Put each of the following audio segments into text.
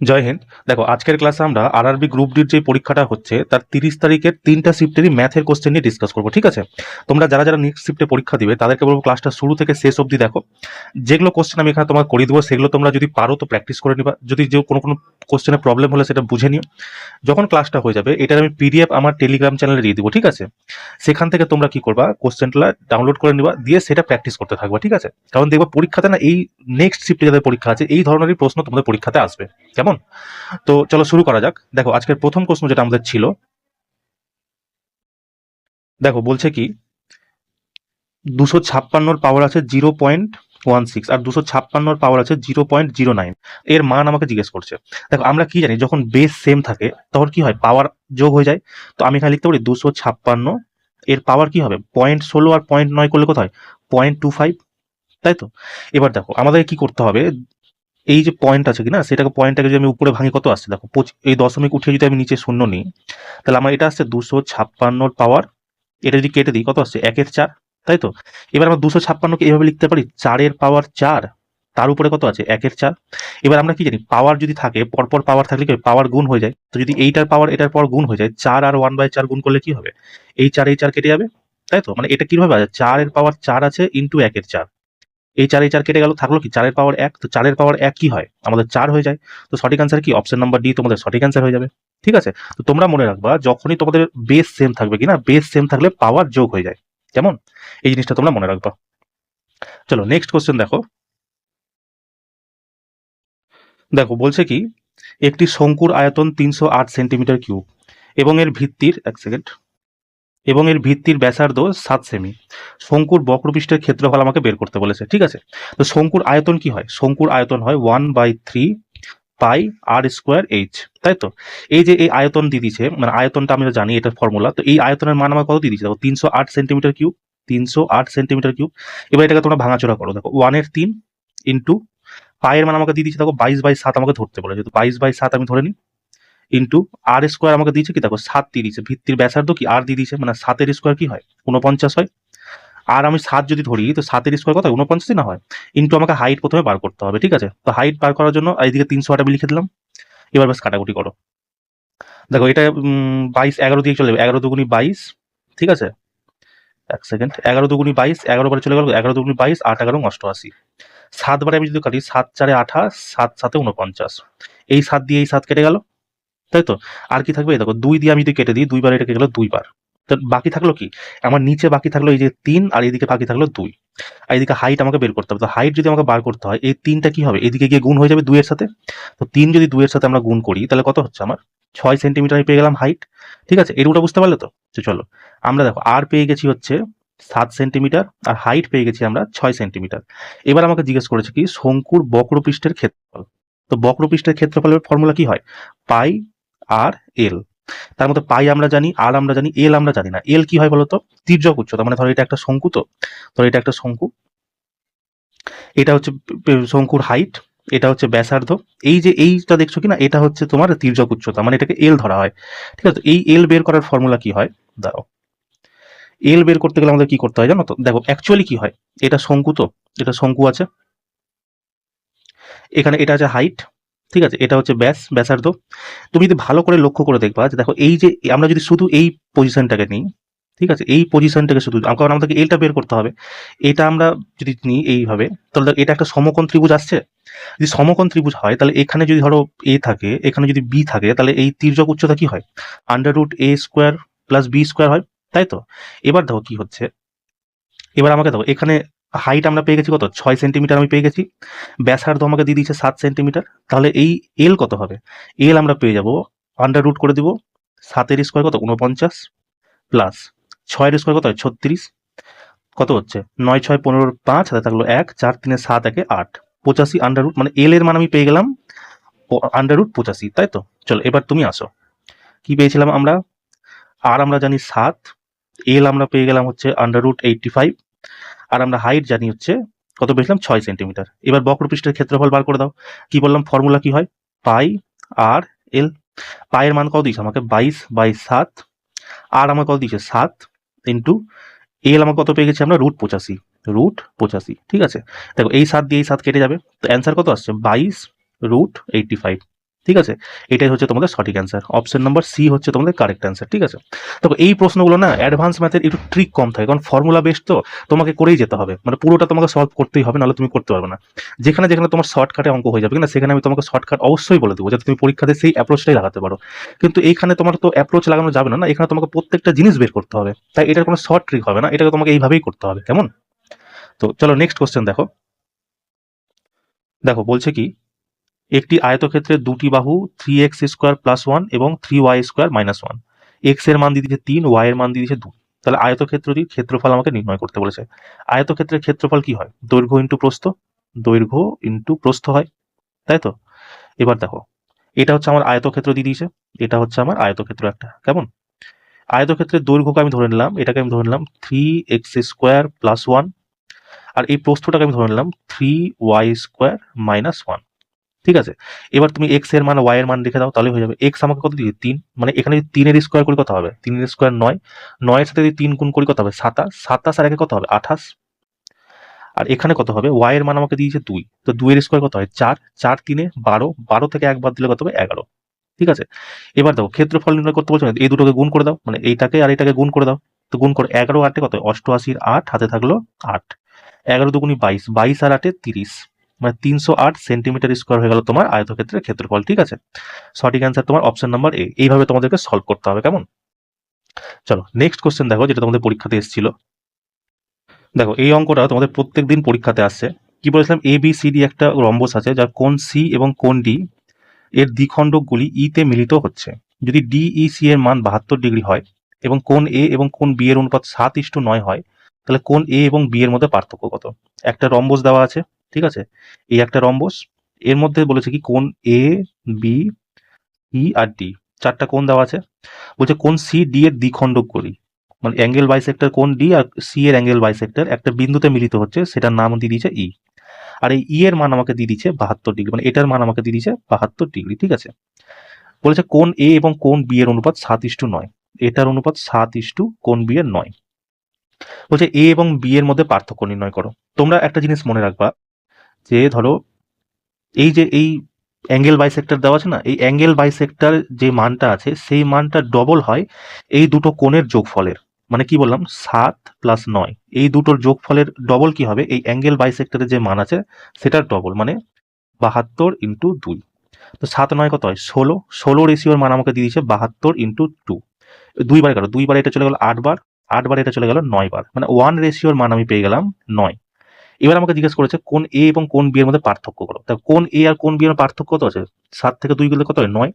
জয় হিন্দ। দেখো আজকের ক্লাসে আমরা আরআরবি গ্রুপ ডির যে পরীক্ষাটা হচ্ছে তার 30 তারিখের 3টা শিফটেরই ম্যাথের কোশ্চেন নিয়ে ডিসকাস করবো, ঠিক আছে? তোমরা যারা যারা নেক্সট শিফটে পরীক্ষা দিবে তাদেরকে বলবো ক্লাসটা শুরু থেকে শেষ অবধি দেখো। যেগুলো কোশ্চেন আমি এখানে তোমার করিয়ে দেবো সেগুলো তোমরা যদি পারো তো প্র্যাকটিস করে নিবা, যদি যে কোনো কোনো কোশ্চেনে প্রবলেম হলে সেটা বুঝে নিও। যখন ক্লাসটা হয়ে যাবে এটার আমি পিডিএফ আমার টেলিগ্রাম চ্যানেলে দিয়ে দিব, ঠিক আছে? সেখান থেকে তোমরা কি করবা, কোশ্চেনটা ডাউনলোড করে নিবা, দিয়ে সেটা প্র্যাকটিস করতে থাকবা, ঠিক আছে? কারণ দেখবা পরীক্ষাতে না, এই নেক্সট শিফটে যাদের পরীক্ষা আছে এই ধরনেরই প্রশ্ন তোমাদের পরীক্ষাতে আসবে। কেমন? তো চলো শুরু করা যাক। দেখো আজকের প্রথম প্রশ্ন যেটা আমাদের ছিল, দেখো বলছে কি 256 পাওয়ার আছে 0.16 আর 256 পাওয়ার আছে 0.09, এর মান আমাকে জিজ্ঞেস করছে। দেখো আমরা কি জানি, যখন বেস সেম থাকে তখন কি হয়, পাওয়ার যোগ হয়ে যায়। তো আমি এখানে লিখতে পারি 256 এর পাওয়ার কি হবে, 0.16 আর 0.9 করলে কত হয়, 0.25, তাই তো? এবার দেখো আমাদের কি করতে হবে, এই যে পয়েন্ট আছে কিনা সেটাকে, পয়েন্টটাকে যদি আমি উপরে ভাঙি কত আসছে দেখো, এই দশমিক উঠিয়ে যদি আমি নিচে শূন্য নিই তাহলে আমার এটা আসছে 256 পাওয়ার, এটা যদি কেটে দিই কত আসছে 1/4, তাই তো? এবার আমরা 256কে এইভাবে লিখতে পারি 4 তার উপরে কত আছে 1/4। এবার আমরা কি জানি, পাওয়ার যদি থাকে পরপর পাওয়ার থাকলে কি পাওয়ার গুণ হয়ে যায়, তো যদি এইটার পাওয়ার এটার পাওয়ার গুণ হয়ে যায় 4 আর 1/4 গুণ করলে কি হবে, এই চার কেটে যাবে, তাই তো? মানে এটা কিভাবে আছে, 4 এর পাওয়ার 4 আছে ইন্টু 1/4, এই চার কেটে গেল, থাকলো কি 4 এর পাওয়ার 1, তো 4 এর পাওয়ার 1 কি হয় আমাদের 4 হয়ে যায়। তো সঠিক অ্যান্সার কি, অপশন নাম্বার ডি তোমাদের সঠিক অ্যান্সার হয়ে যাবে, ঠিক আছে? তো তোমরা মনে রাখবা যখনই তোমাদের বেস সেম থাকবে কিনা, বেস সেম থাকলে পাওয়ার যোগ হয়ে যায়, কেমন? এই জিনিসটা তোমরা মনে রাখবা। চলো নেক্সট কোশ্চেন দেখো। দেখো বলছে কি একটি শঙ্কুর আয়তন 308 সেন্টিমিটার কিউব এবং এর ভিত্তির, এক সেকেন্ড, এবং এর ভিত্তির ব্যাসার্ধ 7 সেমি। শঙ্কুর বক্রপৃষ্ঠের ক্ষেত্রফল আমাকে বের করতে বলেছে, ঠিক আছে? তো শঙ্কুর আয়তন কি হয়, শঙ্কুর আয়তন হয় 1/3 পাই আর স্কোয়ার এইচ, তাই তো? এই যে এই আয়তন দিয়ে দিচ্ছে, মানে আয়তনটা আমরা জানি এটার ফর্মুলা, তো এই আয়তনের মান আমার কত দিয়ে দিচ্ছে দেখো, 308 সেন্টিমিটার কিউব, 308 সেন্টিমিটার কিউব। এবার এটাকে তোমরা ভাঙাচোরা করো, দেখো 1/3 ইন্টু পায়ের মান আমাকে দিয়ে দিচ্ছে দেখো 22/7 আমাকে ধরতে বলে, যেহেতু 22/7 আমি ধরে নিই, ইন্টু আর স্কোয়ার আমাকে দিয়েছে কি দেখো 7 দিয়ে দিচ্ছে, ভিত্তির ব্যাসার্ধ কি আর দিয়ে দিচ্ছে, মানে 7 এর স্কোয়ার কি হয় 49 হয়। আর আমি 7 যদি ধরি তো 7 এর স্কোয়ার কত হয় 49 না হয়, ইন্টু আমাকে হাইট প্রথমে বার করতে হবে, ঠিক আছে? তো হাইট বার করার জন্য এইদিকে 308 আমি লিখে দিলাম। এবার ব্যাস কাটাকুটি করো। দেখো এটা 22 11 দিয়ে চলে যাবে, 11 × 2 = 22, ঠিক আছে? এক সেকেন্ড, 11 × 2 = 22, 11 বারে চলে গেল, 11 × 2 = 22, 8 × 11 = 88। 7 বারে আমি যদি কাটি 7 × 4 = 28, 7 × 7 = 49, এই 7 দিয়ে এই 7 কেটে গেল, তাই তো? আর কি থাকবে দেখো 2 দিয়ে আমি যদি কেটে দিই, 2 বার এটা কেটে গেল 2 বার, তো বাকি থাকলো কি, আমার নিচে বাকি থাকলো এই যে 3, আর এদিকে বাকি থাকলো 2। আর এদিকে হাইট আমাকে বের করতে হবে, তো হাইট যদি আমাকে বার করতে হয় এই 3টা কি হবে, এদিকে গিয়ে গুণ হয়ে যাবে 2 এর সাথে। তো 3 যদি 2 এর সাথে আমরা গুণ করি তাহলে কত হচ্ছে আমার 6 সেন্টিমিটার আমি পেয়ে গেলাম হাইট, ঠিক আছে? এরটা বুঝতে পারলে তো? তো চলো আমরা দেখো আর পেয়ে গেছি হচ্ছে 7 সেন্টিমিটার আর হাইট পেয়ে গেছি আমরা 6 সেন্টিমিটার। এবার আমাকে জিজ্ঞেস করেছে কি শঙ্কুর বক্রপৃষ্ঠের ক্ষেত্রফল। তো বক্রপৃষ্ঠের ক্ষেত্রফলের ফর্মুলা কি হয়, পাই আর এল। তার মধ্যে পাই আমরা জানি, আর আমরা জানি, এল আমরা জানি না। এল কি হয় বলতো, তির্যক উচ্চতা, মানে ধরো এটা একটা শঙ্কু, তো ধরো এটা একটা শঙ্কু, এটা হচ্ছে শঙ্কুর হাইট, এটা হচ্ছে ব্যাসার্ধ, এই যে এইটা দেখছো কিনা এটা হচ্ছে তোমার তির্যক উচ্চতা, মানে এটাকে এল ধরা হয়, ঠিক আছে? এই এল বের করার ফর্মুলা কি হয়, দাঁড়াও, এল বের করতে গেলে আমাদের কি করতে হয় জানো তো? দেখো অ্যাকচুয়ালি কি হয়, এটা শঙ্কু, তো এটা শঙ্কু আছে, এখানে এটা আছে হাইট, ঠিক আছে? এটা হচ্ছে ব্যাসার্ধ। তুমি যদি ভালো করে লক্ষ্য করে দেখবা যে দেখো এই যে আমরা যদি শুধু এই পজিশনটাকে নিই, ঠিক আছে, এই পজিশনটাকে শুধু, কারণ আমাদেরকে এলটা বের করতে হবে, এটা আমরা যদি নিই এইভাবে তাহলে এটা একটা সমকোণ ত্রিভুজ আসছে। যদি সমকোণ ত্রিভুজ হয় তাহলে এখানে যদি ধরো এ থাকে, এখানে যদি বি থাকে, তাহলে এই তির্যক উচ্চতা কি হয়, √a² + b² হয়, তাই তো? এবার দেখো কি হচ্ছে, এবার আমাকে দেখো এখানে হাইট আমরা পেয়ে গেছি কত 6 সেন্টিমিটার আমি পেয়ে গেছি, ব্যাসার্ধ আমাকে দিয়ে দিয়েছে 7 সেন্টিমিটার, তাহলে এই এল কত হবে, এল আমরা পেয়ে যাব √ করে দিব 7 এর স্কোয়ার কত 49 প্লাস 6 এর স্কোয়ার কত হয় 36, কত হচ্ছে 9 6 15 5, হাতে থাকলো 1, 4 3 7 1 8, 85 √ মানে এল এর মান আমি পেয়ে গেলাম √85, তাই তো? চলো এবার তুমি আসো, কি পেয়েছিলাম আমরা, আর আমরা জানি 7, এল আমরা পেয়ে গেলাম হচ্ছে √85, আর আমরা হাইট জানি হচ্ছে কত পেয়েছিলাম 6 সেন্টিমিটার। এবার বক্রপৃষ্ঠের ক্ষেত্রফল বার করে দাও, কি বললাম ফর্মুলা কি হয়, পাই আর এল। পায়ের মান কত দিয়েছে আমাকে 22/7, আর আমার কত দিয়েছে 7, ইন্টু এল আমার কত পেয়ে গেছি আমরা √85, ঠিক আছে? দেখো এই 7 দিয়ে এই 7 কেটে যাবে, তো অ্যান্সার কত আসছে 22 √85, ঠিক আছে, এটাই হচ্ছে তোমাদের সঠিক অ্যান্সার। অপশন নাম্বার সি হচ্ছে তোমাদের কারেক্ট অ্যান্সার। ঠিক আছে, দেখো এই প্রশ্নগুলো না অ্যাডভান্স ম্যাথের একটু ট্রিক কম থাকে, কারণ ফর্মুলা বেস তো তোমাকে করেই যেতে হবে, মানে পুরোটা তোমাকে সলভ করতেই হবে, নাহলে তুমি করতে পারবে না। যেখানে যেখানে তোমার শর্টকাটে অঙ্ক হয়ে যাবে কিনা সেখানে আমি তোমাকে শর্টকাট অবশ্যই বলে দেবো, যাতে তুমি পরীক্ষাতে সেই অ্যাপ্রোচটাই লাগাতে পারো। কিন্তু এইখানে তোমার তো অ্যাপ্রোচ লাগানো যাবে না, এখানে তোমাকে প্রত্যেকটা জিনিস বের করতে হবে, তাই এটার কোনো শর্ট ট্রিক হবে না, এটাকে তোমাকে এইভাবেই করতে হবে। কেমন? তো চলো নেক্সট কোশ্চেন দেখো। দেখো বলছে কি, একটি আয়তক্ষেত্রের দুটি বাহু 3x² + 1 এবং 3y² - 1, এক্স এর মান দিয়ে দিয়েছে 3, ওয়াই এর মান দিয়ে দিয়েছে 2। তাহলে আয়তক্ষেত্রটির ক্ষেত্রফল আমাকে নির্ণয় করতে বলেছে। আয়তক্ষেত্রের ক্ষেত্রফল কি হয়? দৈর্ঘ্য ইন্টু প্রস্থ, দৈর্ঘ্য ইন্টু প্রস্থ হয়, তাই তো? এবার দেখো, এটা হচ্ছে আমার আয়তক্ষেত্র দিয়ে দিয়েছে, এটা হচ্ছে আমার আয়তক্ষেত্র একটা। কেমন? আয়তক্ষেত্রের দৈর্ঘ্যকে আমি ধরে নিলাম, এটাকে আমি ধরে নিলাম 3x² + 1, আর এই প্রস্থটাকে আমি ধরে নিলাম 3y² - 1। ঠিক আছে, এবার তুমি এক্স এর মান ওয়াই এর মান লিখে দাও, তাহলে হয়ে যাবে। এক্স আমাকে কত দিয়েছে? 3, মানে এখানে যদি 3 এর স্কোয়ার করি কত হবে? 3 এর স্কোয়ার 9, 9 এর সাথে যদি 3 গুণ করি কত হবে? 27, 27 আর একে কত হবে? 28। আর এখানে কত হবে? ওয়াই এর মান আমাকে দিয়েছে 2, তো 2 এর স্কোয়ার কত হয়? 4, 4 3 12, 12 থেকে এক বাদ দিলে কত হবে? 11। ঠিক আছে, এবার দেখো ক্ষেত্রফল নির্ণয় করতে বলছো, এই দুটোকে গুণ করে দাও, মানে এইটাকে আর এটাকে গুণ করে দাও। তো গুণ করে 11 8 কত? 88 8, হাতে থাকলো 8, 11 দুগুণি 22, 22 আর 8 30, মানে 308 সেন্টিমিটার স্কোয়ার হয়ে গেল তোমার আয়তক্ষেত্রের ক্ষেত্রফল। ঠিক আছে, সঠিক অ্যান্সার তোমার অপশন নাম্বার এ। এইভাবে তোমাদেরকে সলভ করতে হবে। কেমন? চলো নেক্সট কোশ্চেন দেখো, যেটা তোমাদের পরীক্ষাতে এসেছিল। দেখো এই অঙ্কটা তোমাদের প্রত্যেক দিন পরীক্ষাতে আসছে। কি বলেছিলাম? এ বি সি ডি একটা রম্বস আছে, যার কোণ সি এবং কোণ ডি এর দ্বিখণ্ডকগুলি ই তে মিলিত হচ্ছে। যদি ডিইসি এর মান 72 ডিগ্রি হয় এবং কোণ এ এবং কোণ বি এর অনুপাত 7:9 হয়, তাহলে কোণ এ এবং বি এর মধ্যে পার্থক্য কত? একটা রম্বস দেওয়া আছে, ঠিক আছে, এই একটা রম্বস, এর মধ্যে বলেছে কি কোণ এ, বি, ই আর ডি, চারটা কোণ দেওয়া আছে। বলছে কোণ সি ডি এর দ্বিখণ্ডকগুলি, মানে অ্যাঙ্গেল বাইসেক্টর কোণ ডি আর সি এর অ্যাঙ্গেল বাইসেক্টর একটা বিন্দুতে মিলিত হচ্ছে, সেটার নাম দিয়ে দিয়েছে ই। আর এই ই এর মান আমাকে দিয়ে দিচ্ছে 72 ডিগ্রি, মানে এটার মান আমাকে দিয়ে দিচ্ছে 72 ডিগ্রি। ঠিক আছে, বলেছে কোণ এ এবং কোণ বি এর অনুপাত 7:9, এটার অনুপাত 7 কোণ বি এর 9। বলছে এ এবং বি এর মধ্যে পার্থক্য নির্ণয় করো। তোমরা একটা জিনিস মনে রাখবা, যে ধরো এই যে এই অ্যাঙ্গেল বাইসেক্টর দেওয়া আছে না, এই অ্যাঙ্গেল বাইসেক্টর যে মানটা আছে সেই মানটা ডবল হয় এই দুটো কোণের যোগফলের। মানে কি বললাম? 7 + 9, এই দুটোর যোগফলের ডবল কি হবে? এই অ্যাঙ্গেল বাইসেক্টরের যে মান আছে সেটার ডবল, মানে 72 × 2। তো 7 9 কত হয়? 16, 16 রেশিওর মান আমাকে দিয়ে দিচ্ছে 72 × 2। 2 বারে কাটো, 2 বারে এটা চলে গেল 8 বার, 8 বারে এটা চলে গেল 9 বার, মানে 1 রেশিওর মান আমি পেয়ে গেলাম 9। এবার আমাকে জিজ্ঞেস করেছে কোণ এ এবং কোণ বি এর মধ্যে পার্থক্য করো। তা কোণ এ আর কোণ বি এর পার্থক্য কত আছে? 7 থেকে 2 গেলে কত হয়? 9।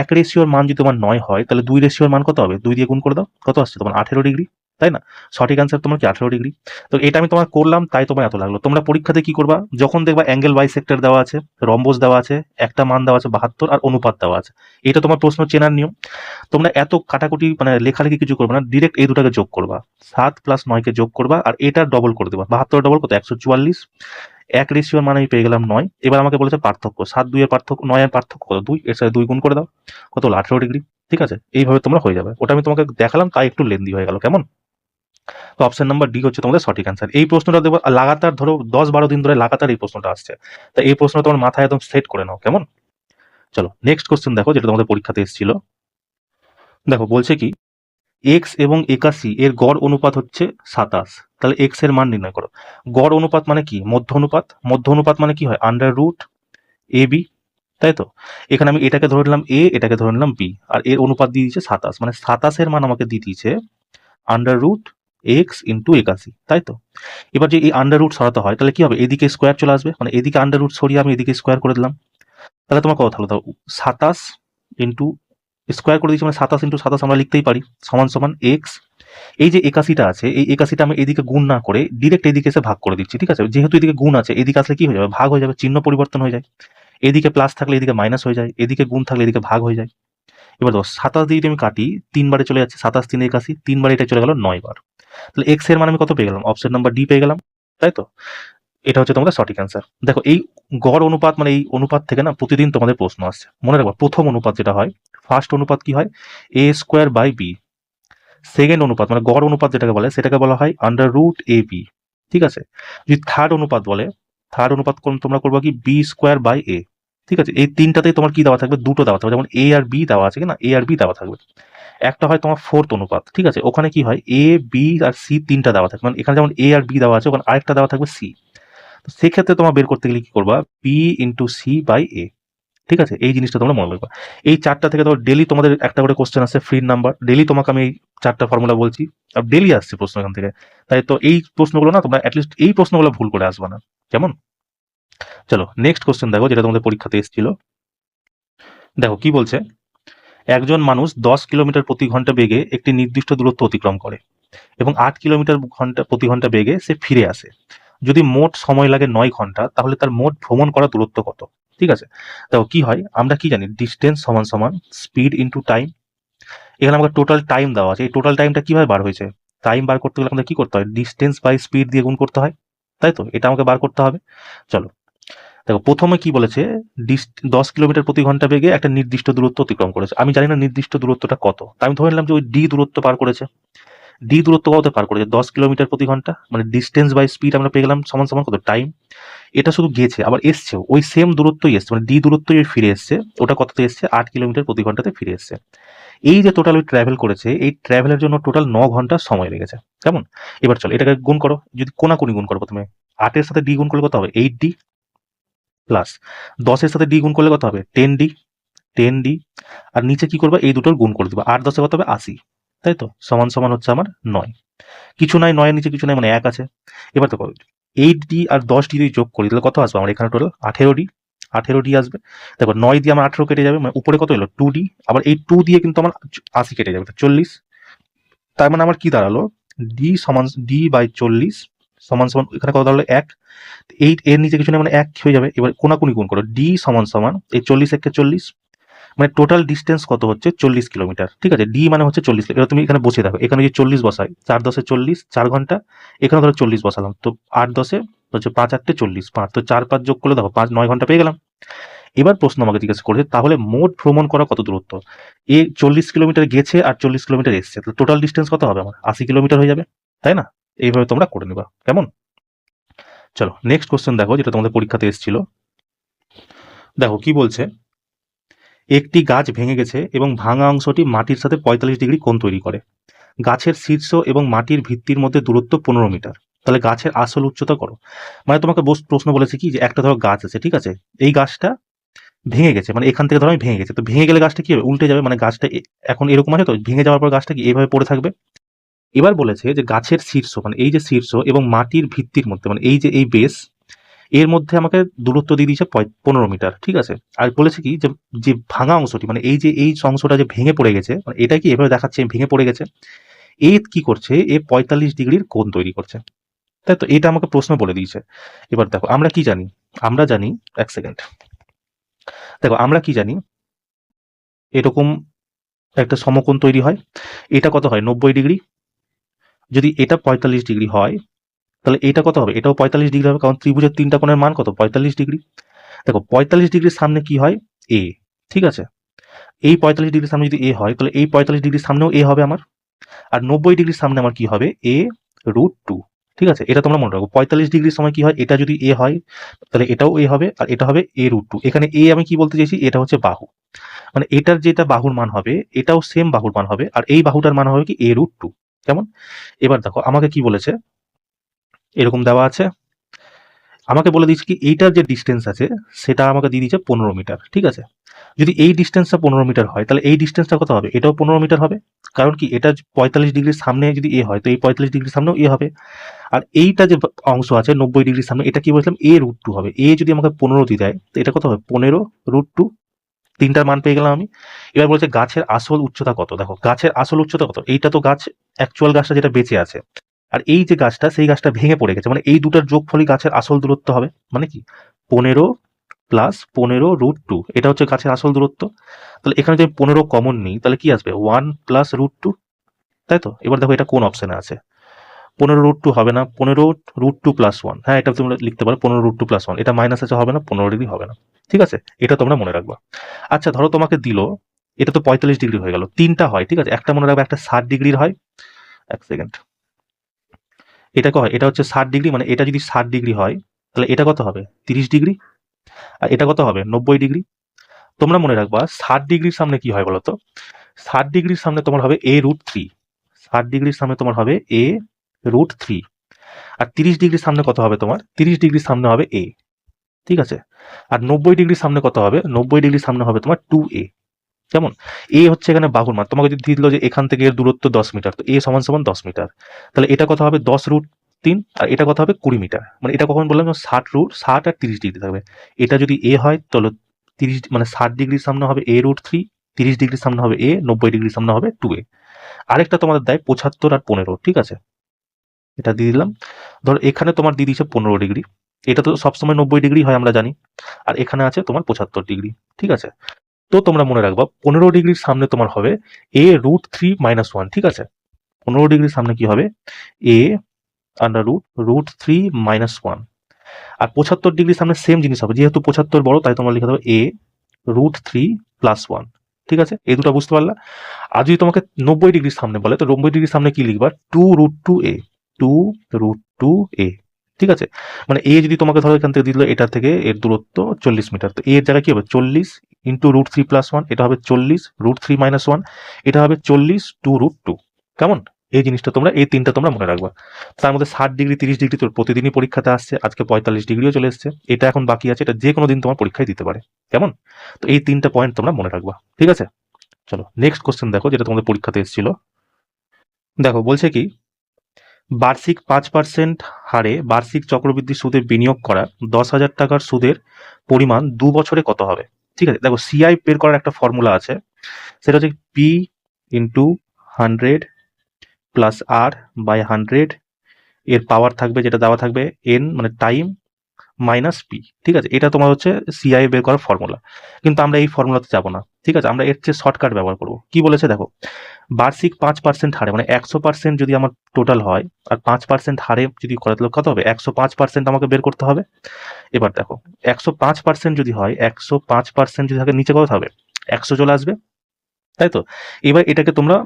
1 রেশিওর মান যদি তোমার 9 হয়, তাহলে 2 রেশিওর মান কত হবে? 2 দিয়ে গুণ করে দাও, কত আসছে তোমার? 18 ডিগ্রি, তাই না? সঠিক অ্যান্সার তোমার কি 18 ডিগ্রি? তো এটা আমি তোমার করলাম, তাই তোমার এত লাগলো। তোমরা পরীক্ষাতে কি করবা? যখন দেখবা অ্যাঙ্গেল বাইসেক্টর দেওয়া আছে, রম্বস দেওয়া আছে, একটা মান দেওয়া আছে 72 আর অনুপাত দেওয়া আছে, এটা তোমার প্রশ্ন চেনার নিয়ম। তোমরা এত কাটাকুটি মানে লেখালেখি কিছু করবে না, ডিরেক্ট এই দুটাকে যোগ করবা, 7 + 9 কে যোগ করবা আর এটার ডবল করে দেবা। 72 ডবল কত? 144। 1 রেশিওর মান আমি পেয়ে গেলাম 9। এবার আমাকে বলেছে পার্থক্য, 7 2 এর পার্থক্য, 9 এর পার্থক্য কত? 2, এর সাথে 2 গুণ করে দাও, কত হলো? 18 ডিগ্রি। ঠিক আছে, এইভাবে তোমরা হয়ে যাবে। ওটা আমি তোমাকে দেখালাম, তাই একটু লেন্দি হয়ে গেল। কেমন? তো অপশন নাম্বার ডি হচ্ছে তোমাদের সঠিক অ্যান্সার। এই প্রশ্নটা দেখো লাগাতার ধরো 10 12 দিন ধরে লাগাতার এই প্রশ্নটা আসছে, তাই এই প্রশ্ন তোমার মাথায় একদম সেট করে নাও। কেমন? চলো নেক্সট কোশ্চেন দেখো, যেটা তোমাদের পরীক্ষাতে এসেছিল। দেখো বলছে কি, এক্স এবং 81 এর গড় অনুপাত হচ্ছে 27, তাহলে এক্স এর মান নির্ণয় করো। গড় অনুপাত মানে কি? মধ্য অনুপাত। মধ্য অনুপাত মানে কি হয়? √AB, তাই তো? এখানে আমি এটাকে ধরে নিলাম এ, এটাকে ধরে নিলাম বি, আর এর অনুপাত দিয়ে দিয়েছে 27, মানে 27 এর মান আমাকে দিয়ে দিয়েছে √x × 81, তাই তো? এবার যে এই আন্ডার রুট সরাতে হয়, তাহলে কি হবে? এদিকে স্কোয়ার চলে আসবে, মানে এদিকে আন্ডার রুট সরিয়ে আমি এদিকে স্কোয়ার করে দিলাম, তাহলে তোমার কত হলো? 27 ইন্টু স্কোয়ার করে দিচ্ছি, মানে 27 × 27 আমরা লিখতেই পারি, সমান সমান এক্স। এই যে 81টা আছে, এই 81টা আমি এদিকে গুণ না করে ডিরেক্ট এদিকে এসে ভাগ করে দিচ্ছি। ঠিক আছে, যেহেতু এদিকে গুণ আছে, এদিকে আসলে কি হয়ে যাবে? ভাগ হয়ে যাবে, চিহ্ন পরিবর্তন হয়ে যায়। এদিকে প্লাস থাকলে এদিকে মাইনাস হয়ে যায়, এদিকে গুণ থাকলে এদিকে ভাগ হয়ে যায়। এবার দেখো 27 দিয়ে যদি আমি কাটি, 3 বারে চলে যাচ্ছে, 27 3 81, 3 বারে এটা চলে গেল 9 বার, তাহলে এক্স এর মান আমি কত পেয়ে গেলাম? অপশন নাম্বার ডি পেয়ে গেলাম, তাই তো? এটা হচ্ছে তোমাদের সঠিক অ্যান্সার। দেখো এই গড় অনুপাত, মানে এই অনুপাত থেকে না প্রতিদিন তোমাদের প্রশ্ন আসছে, মনে রাখবা। প্রথম অনুপাত যেটা হয়, ফার্স্ট অনুপাত কি হয়? a²/b। সেকেন্ড অনুপাত মানে গড় অনুপাত যেটাকে বলে, সেটাকে বলা হয় √AB। ঠিক আছে, যদি থার্ড অনুপাত বলে, থার্ড অনুপাত তোমরা করবো কি? b²/a। ঠিক আছে, এই তিনটাতেই তোমার কি দেওয়া থাকবে, দুটো দেওয়া থাকবে, যেমন এ আর বি দেওয়া আছে কিনা, এ আর বি দেওয়া থাকবে। একটা হয় তোমার ফোর্থ অনুপাত, ঠিক আছে, ওখানে কি হয় এ বি আর সি তিনটা দেওয়া থাকবে, মানে এখানে যেমন এ আর বি দেওয়া আছে ওখানে আরেকটা দেওয়া থাকবে সি। তো সেক্ষেত্রে তোমার বের করতে গেলে কি করবা, বি ইন্টু সি বাই এ। ঠিক আছে, এই জিনিসটা তোমরা মনে রাখবা। এই চারটা থেকে তোমার ডেলি তোমাদের একটা করে কোশ্চেন আসছে ফ্রি নাম্বার, ডেলি তোমাকে আমি এই চারটা ফর্মুলা বলছি, আর ডেলি আসছে প্রশ্ন এখান থেকে। তাই তো এই প্রশ্নগুলো না তোমরা অ্যাটলিস্ট এই প্রশ্নগুলো ভুল করে আসবে না, কেমন? চলো নেক্সট কোশ্চেন দেখো, যেটা তোমাদের পরীক্ষাতে এসেছিল। দেখো কি বলছে, একজন মানুষ 10 কিলোমিটার প্রতি ঘন্টা বেগে একটি নির্দিষ্ট দূরত্ব অতিক্রম করে এবং 8 কিলোমিটার প্রতি ঘন্টা বেগে সে ফিরে আসে। যদি মোট সময় লাগে 9 ঘন্টা, তাহলে তার মোট ভ্রমণ করা দূরত্ব কত? ঠিক আছে, দেখো কি হয়, আমরা কি জানি ডিস্টেন্স সমান সমান স্পিড ইন্টু টাইম। এখানে আমাকে টোটাল টাইম দেওয়া আছে, এই টোটাল টাইমটা কিভাবে বার হয়েছে, টাইম বার করতে গেলে আমাদের কি করতে হয়, ডিস্টেন্স বাই স্পিড দিয়ে গুণ করতে হয়, তাই তো, এটা আমাকে বার করতে হবে। চলো দেখো প্রথমে কি বলেছে, 10 কিলোমিটার প্রতি ঘন্টা বেগে একটা নির্দিষ্ট দূরত্ব অতিক্রম করেছে। আমি জানি না নির্দিষ্ট দূরত্বটা কত, তা আমি ধরে নিলাম যে ওই ডি দূরত্ব পার করেছে। ডি দূরত্ব কত পার করেছে, 10 কিলোমিটার প্রতি ঘন্টা, মানে ডিস্টেন্স বাই স্পিড আমরা পেয়ে গেলাম সমান সমান কত, টাইম। এটা শুধু গেছে, আবার এসছেও ওই সেম দূরত্বই এসছে, মানে ডি দূরত্বই ফিরে এসছে, ওটা কততে এসছে, 8 কিলোমিটার প্রতি ঘন্টাতে ফিরে এসছে। এই যে টোটাল ওই ট্রাভেল করেছে, এই ট্রাভেলের জন্য টোটাল 9 ঘন্টা সময় লেগেছে, কেমন? এবার চলো এটাকে গুণ করো, যদি কোনাকুনি গুণ করো, প্রথমে 8-এর সাথে ডি গুণ করলে কত হবে, 8D, প্লাস 10-এর সাথে ডি গুণ করলে কত হবে, 10D, 10D, আর নিচে কি করবে, এই দুটোর গুণ করে দিবা, 8-10-এ কত হবে, 80, তাই তো, সমান সমান হচ্ছে আমার 9। কিছু নাই, 9-এর নিচে কিছু নাই, মানে 1 আছে। এবার তো 8D আর 10D যদি যোগ করি তাহলে কত আসবে আমার এখানে, টোটাল 18D, 18D আসবে। দেখো 9 দিয়ে আমার 18 কেটে যাবে, মানে উপরে কত এলো, 2D, আবার এই 2 দিয়ে কিন্তু আমার 80 কেটে যাবে, 40। তার মানে আমার কি দাঁড়ালো, ডি সমান ডি বাই 40 সমান সমান এখানে কত দাঁড়ালো, 1। এই এর নিচে কিছু নেই, মানে 1 হয়ে যাবে। এবার কোনাকুনি গুণ করো, ডি সমান সমান এই 40 40, মানে টোটাল ডিস্টেন্স কত হচ্ছে, 40 কিলোমিটার। ঠিক আছে, ডি মানে হচ্ছে 40। এবার তুমি এখানে বসে থাকো, এখানে যদি 40 বসাই, 4-10-এ 40, 4 ঘন্টা, এখানে ধরো 40 বসালাম, তো 8-10-এ হচ্ছে 5-8-এ 40, 5 তো 4-5 যোগ করলে দেখো 9 ঘন্টা পেয়ে গেলাম। এবার প্রশ্ন আমাকে জিজ্ঞাসা করেছে, তাহলে মোট ভ্রমণ করা কত দূরত্ব, এ 40 কিলোমিটার গেছে আর 40 কিলোমিটার এসছে, তো টোটাল ডিস্টেন্স কত হবে আমার, 80 কিলোমিটার হয়ে যাবে, তাই না? এইভাবে তোমরা করে নিবা, কেমন? চলো নেক্সট কোশ্চেন দেখো, যেটা তোমাদের পরীক্ষাতে এসেছিল। দেখো কি বলছে, একটি গাছ ভেঙে গেছে এবং ভাঙা অংশটি মাটির সাথে 45 ডিগ্রি কোণ তৈরি করে। গাছের শীর্ষ এবং মাটির ভিত্তির মধ্যে দূরত্ব 15 মিটার। তাহলে গাছের আসল উচ্চতা করো। মানে তোমাকে প্রশ্ন বলেছে কি, যে একটা ধরো গাছ আছে, ঠিক আছে, এই গাছটা ভেঙে গেছে, মানে এখান থেকে ধরো আমি ভেঙে গেছে, তো ভেঙে গেলে গাছটা কি হবে, উল্টে যাবে, মানে গাছটা এখন এরকম আছে, তো ভেঙে যাওয়ার পর গাছটা কি এইভাবে পড়ে থাকবে। এবার বলেছে যে গাছের শীর্ষ, মানে এই যে শীর্ষ এবং মাটির ভিত্তির মধ্যে, মানে এই যে এই বেস, এর মধ্যে আমাকে দূরত্ব দিয়ে দিয়েছে 15 মিটার, ঠিক আছে। আর বলেছে কি, যে যে ভাঙা অংশটি, মানে এই যে এই অংশটা যে ভেঙে পড়ে গেছে, মানে এটা কি এভাবে দেখাচ্ছে ভেঙে পড়ে গেছে, এ কি করছে, এ 45 ডিগ্রির কোণ তৈরি করছে, তাই তো, এটা আমাকে প্রশ্ন বলে দিয়েছে। এবার দেখো আমরা কি জানি, আমরা জানি, এক সেকেন্ড, দেখো আমরা কি জানি, এরকম একটা সমকোণ তৈরি হয়, এটা কত হয়, 90 ডিগ্রি। যদি এটা 45 ডিগ্রি হয়, তাহলে এটা কত হবে, এটাও 45 ডিগ্রি হবে, কারণ ত্রিভুজের তিনটা কোণের মান কত, 45 ডিগ্রি। দেখো 45 ডিগ্রির সামনে কি হয়, এ, ঠিক আছে, এই 45 ডিগ্রির সামনে যদি এ হয়, তাহলে এই 45 ডিগ্রির সামনেও এ হবে আমার, আর 90 ডিগ্রির সামনে আমার কি হবে, a√2। ঠিক আছে, এটা তোমরা মনে রাখো, 45 ডিগ্রির সময় কি হয়, এটা যদি এ হয় তাহলে এটাও এ হবে, আর এটা হবে a√2। এখানে এ আমি কি বলতে চাইছি, এটা হচ্ছে বাহু, মানে এটার যেটা বাহুর মান হবে এটাও সেম বাহুর মান হবে, আর এই বাহুটার মান হবে কি a√2, কেমন? এবার দেখো আমাকে কি বলেছে, এরকম দেওয়া আছে, আমাকে বলে দিচ্ছে কি এইটার যে ডিস্টেন্স আছে সেটা আমাকে দিয়ে দিচ্ছে 15 মিটার, ঠিক আছে। যদি এই ডিস্টেন্সটা 15 মিটার হয়, তাহলে এই ডিস্টেন্সটা কত হবে, এটাও 15 মিটার হবে, কারণ কি এটা 45 ডিগ্রির সামনে যদি এ হয়, তো এই 45 ডিগ্রির সামনেও এ হবে। আর এইটা যে অংশ আছে 90 ডিগ্রির সামনে, এটা কি বলছিলাম, a√2 হবে। এ যদি আমাকে 15 দিয়ে দেয়, তো এটা কত হবে, 15√2, তিনটার মান পেয়ে গেলাম আমি। এবার বলছে গাছের আসল উচ্চতা কত, দেখো গাছের আসল উচ্চতা কত, এইটা তো গাছ, অ্যাকচুয়াল গাছটা যেটা বেঁচে আছে, আর এই যে গাছটা সেই গাছটা ভেঙে পড়ে গেছে, মানে এই দুটার যোগফলই গাছের আসল দূরত্ব হবে, মানে কি 15 প্লাস 15√2, এটা হচ্ছে গাছের আসল দূরত্ব। তাহলে এখানে যদি 15 কমন নিই, তাহলে কি আসবে, 1 প্লাস √2, তাই তো। এবার দেখো এটা কোন অপশনে আছে, 15√2 হবে না, 15√2 প্লাস 1, হ্যাঁ এটা তোমরা লিখতে পারো 15√2 প্লাস 1, এটা মাইনাস আছে, হবে না, 15 ডিগ্রি হবে না, ঠিক আছে, এটা তোমরা মনে রাখবা। আচ্ছা ধরো তোমাকে দিল, এটা তো 45 ডিগ্রি হয়ে গেল, তিনটা হয়, ঠিক আছে, একটা মনে রাখবে, একটা 60 ডিগ্রির হয়, এক সেকেন্ড, এটা কত হয়, এটা হচ্ছে 60 ডিগ্রি, মানে এটা যদি 60 ডিগ্রি হয়, তাহলে এটা কত হবে, 30 ডিগ্রি, আর এটা কত হবে 90 ডিগ্রি। তোমরা মনে রাখবা 60 ডিগ্রির সামনে কি হয় বলতো, 60 ডিগ্রির সামনে তোমার হবে a√3, 60 ডিগ্রির সামনে তোমার হবে a√3। আর 30 ডিগ্রির সামনে কত হবে তোমার, 30 ডিগ্রির সামনে হবে a, ঠিক আছে। আর 90 ডিগ্রির সামনে কত হবে, 90 ডিগ্রির সামনে হবে তোমার 2a। কেমন, এ হচ্ছে এখানে বাহুর মান, তোমাকে যদি দিল যে এখান থেকে এর দূরত্ব 10 মিটার, তো এ সমান সমান 10 মিটার, তাহলে এটা কত হবে 10√3, আর এটা কত হবে 20 মিটার। মানে এটা কখন বললাম 60 আর 30 ডিগ্রি থাকবে। এটা যদি এ হয় তাহলে 30 মানে 60 ডিগ্রির সামনে হবে a√3, 30 ডিগ্রির সামনে হবে a, 90 ডিগ্রির সামনে হবে 2a। আরেকটা তোমাদের দেয় 75 আর 15, ঠিক আছে, এটা দিয়ে দিলাম। ধর এখানে তোমার দিয়ে দিয়েছে 15 ডিগ্রি, এটা তো সবসময় 90 ডিগ্রি হয় আমরা জানি, আর এখানে আছে তোমার 75 ডিগ্রি, ঠিক আছে। তো তোমরা মনে রাখবা 15 ডিগ্রির সামনে তোমার হবে a√3 - 1, ঠিক আছে। 15 ডিগ্রির সামনে কি হবে a√3 - 1। আর 75 ডিগ্রির সামনে সেম জিনিস হবে, যেহেতু 75 বড় তাই তোমার লিখে দেবো a√3 + 1, ঠিক আছে। এই দুটো বুঝতে পারলা। আর যদি তোমাকে 90 ডিগ্রির সামনে বলে, তো 90 ডিগ্রির সামনে কি লিখবা 2√2a, 2√2a, ঠিক আছে। মানে এ যদি তোমাকে ধরো এখান থেকে দিল, এটা থেকে এর দূরত্ব 40 মিটার, তো এর জায়গায় কি হবে 40 × √3 + 1, এটা হবে 40 √3 - 1, এটা হবে 40 2√2। কেমন, এই জিনিসটা তোমরা এই তিনটা তোমরা মনে রাখবা। তার মধ্যে 60 ডিগ্রি 30 ডিগ্রি তোর প্রতিদিনই পরীক্ষাতে আসছে, আজকে 45 ডিগ্রিও চলে এসছে, এটা এখন বাকি আছে, এটা যে কোনো দিন তোমার পরীক্ষায় দিতে পারে। কেমন, তো এই তিনটা পয়েন্ট তোমরা মনে রাখবা, ঠিক আছে। চলো নেক্সট কোশ্চেন দেখো, যেটা তোমাদের পরীক্ষাতে এসেছিল। দেখো বলছে কি, বার্ষিক 5% হারে বার্ষিক চক্রবৃদ্ধি সুদে বিনিয়োগ করা 10,000 টাকার সুদের পরিমাণ 2 বছরে কত হবে। ঠিক আছে, দেখো সিআই বের করার একটা ফর্মুলা আছে, সেটা হচ্ছে P into 100 plus R by 100, এর পাওয়ার থাকবে যেটা দেওয়া থাকবে এন মানে টাইম মাইনাস পি, ঠিক আছে। এটা তোমার হচ্ছে সিআই বের করার ফর্মুলা, কিন্তু আমরা এই ফর্মুলাতে যাবো না, ঠিক আছে। আমরা এর চেয়ে শর্টকাট ব্যবহার করবো। কি বলেছে দেখো, বার্ষিক 5% হারে মানে 100% যদি আমার টোটাল হয়, আর 5% হারে যদি করে তাহলে কত হবে 105% আমাকে বের করতে হবে। এবার দেখো 105% যদি হয়, 105% যদি থাকে নিচে কত হবে 100 চলে আসবে, তাই তো। এবার এটাকে তোমরা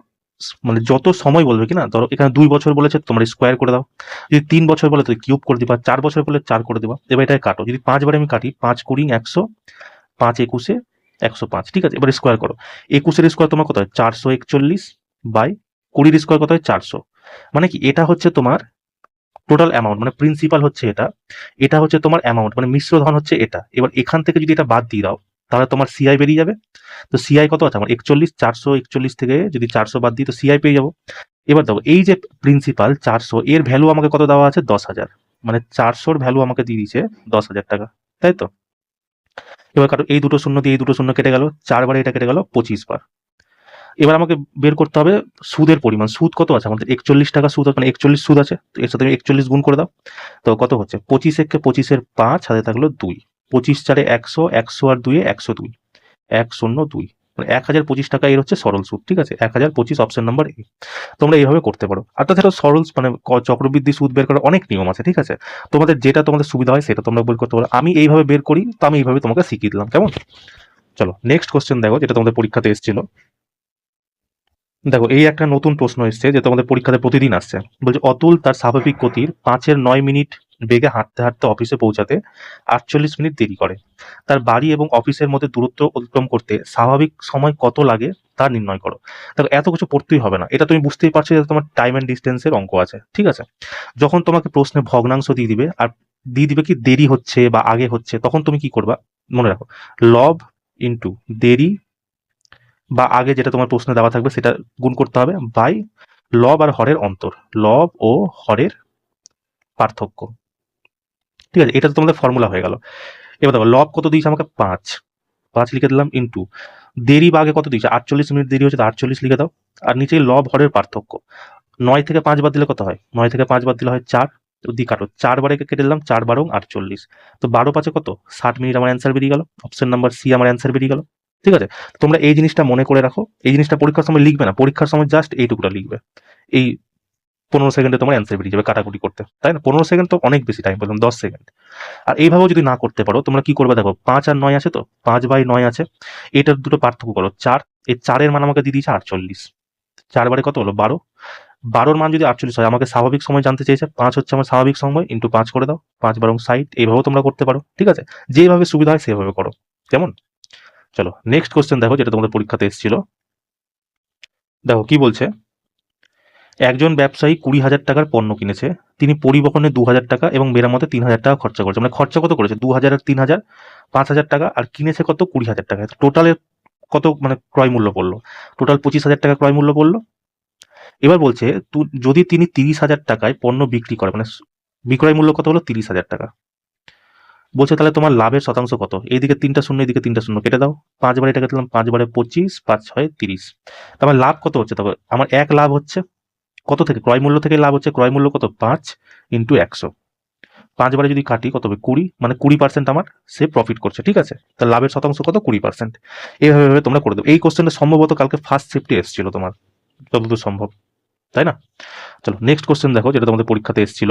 মানে যত সময় বলবে কি না, ধরো এখানে 2 বছর বলেছে তোমরা স্কোয়ার করে দাও, যদি 3 বছর বলে তো কিউব করে দিবা, 4 বছর বলে 4 করে দিবা। এবার এটাকে কাটো, যদি 5 বারে আমি কাটি 5 কুড়ি 100, 5 একুশে 105, ঠিক আছে। এবার স্কোয়ার করো, 21-এর স্কোয়ার তোমার কত হয় 441 বাই 20-এর স্কোয়ার কত হয় 400। মানে কি এটা হচ্ছে তোমার টোটাল অ্যামাউন্ট, মানে প্রিন্সিপাল হচ্ছে এটা, এটা হচ্ছে তোমার অ্যামাউন্ট মানে মিশ্র ধন হচ্ছে এটা। এবার এখান থেকে যদি এটা বাদ দিয়ে দাও তাহলে তোমার সিআই বেরিয়ে যাবে। তো সিআই কত আছে আমার 41, 441 থেকে যদি 400 বাদ দিই তো সিআই পেয়ে যাবো। এবার দেখো এই যে প্রিন্সিপাল 400, এর ভ্যালু আমাকে কত দেওয়া আছে 10,000, মানে 400-র ভ্যালু আমাকে দিয়ে দিয়েছে 10,000 টাকা, তাই তো। এবার কারো এই দুটো শূন্য দিয়ে এই দুটো শূন্য কেটে গেল, 4 বারে এটা কেটে গেল 25 বার। এবার আমাকে বের করতে হবে সুদের পরিমাণ, সুদ কত আছে আমাদের 41 টাকা সুদ, মানে 41 সুদ আছে, তো এর সাথে 41 গুণ করে দাও, তো কত হচ্ছে 25 একে 25-এর 5 হাতে থাকলো 2, 25 4-এ 100, 100 আর 2-এ 102, 102, মানে 1025 টাকা এর হচ্ছে সরল সুদ, ঠিক আছে। 1025 অপশন নাম্বার এ। তোমরা এইভাবে করতে পারো। আর তাছাড়া সরল মানে চক্রবৃদ্ধি সুদ বের করার অনেক নিয়ম আছে, ঠিক আছে। তোমাদের যেটা তোমাদের সুবিধা হয় সেটা তোমরা বের করতে পারো। আমি এইভাবে বের করি, তো আমি এইভাবে তোমাকে শিখিয়ে দিলাম, কেমন। চলো নেক্সট কোশ্চেন দেখো, যেটা তোমাদের পরীক্ষাতে এসেছিল। দেখো এই একটা নতুন প্রশ্ন এসছে, যে তোমাদের পরীক্ষাতে প্রতিদিন আসছে। বলছে অতুল তার স্বাভাবিক গতির 5-9 মিনিট বেগে হাঁটতে হাঁটতে অফিসে পৌঁছাতে 48 মিনিট দেরি করে। তার বাড়ি এবং অফিসের মধ্যে দূরত্ব অতিক্রম করতে স্বাভাবিক সময় কত লাগে তা নির্ণয় করো। দেখো এত কিছু পড়তেই হবে না, এটা তুমি বুঝতেই পারছো যে তোমার টাইম অ্যান্ড ডিস্টেন্সের অঙ্ক আছে, ঠিক আছে। যখন তোমাকে প্রশ্নে ভগ্নাংশ দিয়ে দিবে আর দিয়ে দিবে কি দেরি হচ্ছে বা আগে হচ্ছে, তখন তুমি কি করবা মনে রাখো, লব ইন্টু দেরি বা আগে যেটা তোমার প্রশ্নে দেওয়া থাকবে সেটা গুণ করতে হবে বাই লব আর হরের অন্তর, লব ও হরের পার্থক্য, ঠিক আছে। এটা তো তোমাদের ফর্মুলা হয়ে গেল। এবার দেখো লব কত দিয়েছে আমাকে 5, 5 লিখে দিলাম, ইন্টু দেরি বা আগে কত দিয়েছে 48 মিনিট দেরি হচ্ছে, তো 48 লিখে দাও। আর নিচে লব হরের পার্থক্য, 9 থেকে 5 বাদ দিলে কত হয়, 9 থেকে 5 বাদ দিলে হয় 4, দি কাটো 4 বারে কেটে দিলাম, 4 12 48, তো 12 5 কত 60 মিনিট আমার অ্যান্সার বেরিয়ে গেল, অপশন নাম্বার সি আমার অ্যান্সার বেরিয়ে গেল, ঠিক আছে। তোমরা এই জিনিসটা মনে করে রাখো, এই জিনিসটা পরীক্ষার সময় লিখবে না, পরীক্ষার সময় জাস্ট এইটুকুটা লিখবে, এই 15 সেকেন্ডে তোমার অ্যান্সার বেরিয়ে যাবে কাটাকুটি করতে, তাই না। 15 সেকেন্ড তো অনেক বেশি টাইম, বললাম 10 সেকেন্ড। আর এইভাবেও যদি না করতে পারো তোমরা কি করবে, দেখো 5 আর 9 আছে, তো 5/9 আছে, এটার দুটো পার্থক্য করো 4, এই 4-এর মান আমাকে দিয়ে দিয়েছে 48, 4 বারে কত হলো 12, 12 মান যদি 48 হয়, আমাকে স্বাভাবিক সময় জানতে চেয়েছে, 5 হচ্ছে আমার স্বাভাবিক সময়, ইন্টু 5 করে দাও, 5 বারং 60। এইভাবেও তোমরা করতে পারো, ঠিক আছে, যেভাবে সুবিধা হয় সেভাবে করো, কেমন? চলো নেক্সট কোশ্চেন দেখো, যেটা তোমাদের পরীক্ষাতে এসেছিল। দেখো কি বলছে, একজন ব্যবসায়ী 20,000 টাকার পণ্য কিনেছে, তিনি পরিবহনে 2,000 টাকা এবং মেরামতে 3,000 টাকা খরচা করেছে। মানে খরচা কত করেছে? 2,000 আর 3,000, 5,000 টাকা, আর কিনেছে কত? 20,000 টাকা। টোটালে কত মানে ক্রয় মূল্য পড়লো? টোটাল 25,000 টাকা ক্রয় মূল্য পড়লো। এবার বলছে যদি তিনি 30,000 টাকায় পণ্য বিক্রি করে, মানে বিক্রয় মূল্য কত হলো? 30,000 টাকা। বলছে তাহলে তোমার লাভের শতাংশ কত? এইদিকে 3টা শূন্য, এইদিকে 3টা শূন্য কেটে দাও, 5 বারে এটা দিলাম, 5 বারে 25, 5 6 30। তার লাভ কত হচ্ছে? তবে আমার এক লাভ হচ্ছে কত থেকে? ক্রয় মূল্য থেকে লাভ হচ্ছে। ক্রয় মূল্য কত? 5 ইন্টু 100। 5 বারে যদি কাটি কত হবে? 20, মানে 20% আমার সে প্রফিট করছে, ঠিক আছে। তার লাভের শতাংশ কত? 20%। এইভাবে তোমরা করে দেবে। এই কোশ্চেনটা সম্ভবত কালকে ফার্স্ট শিফটে এসেছিল তোমার, যতদূর সম্ভব, তাই না? চলো নেক্সট কোশ্চেন দেখো, যেটা তোমাদের পরীক্ষাতে এসেছিল।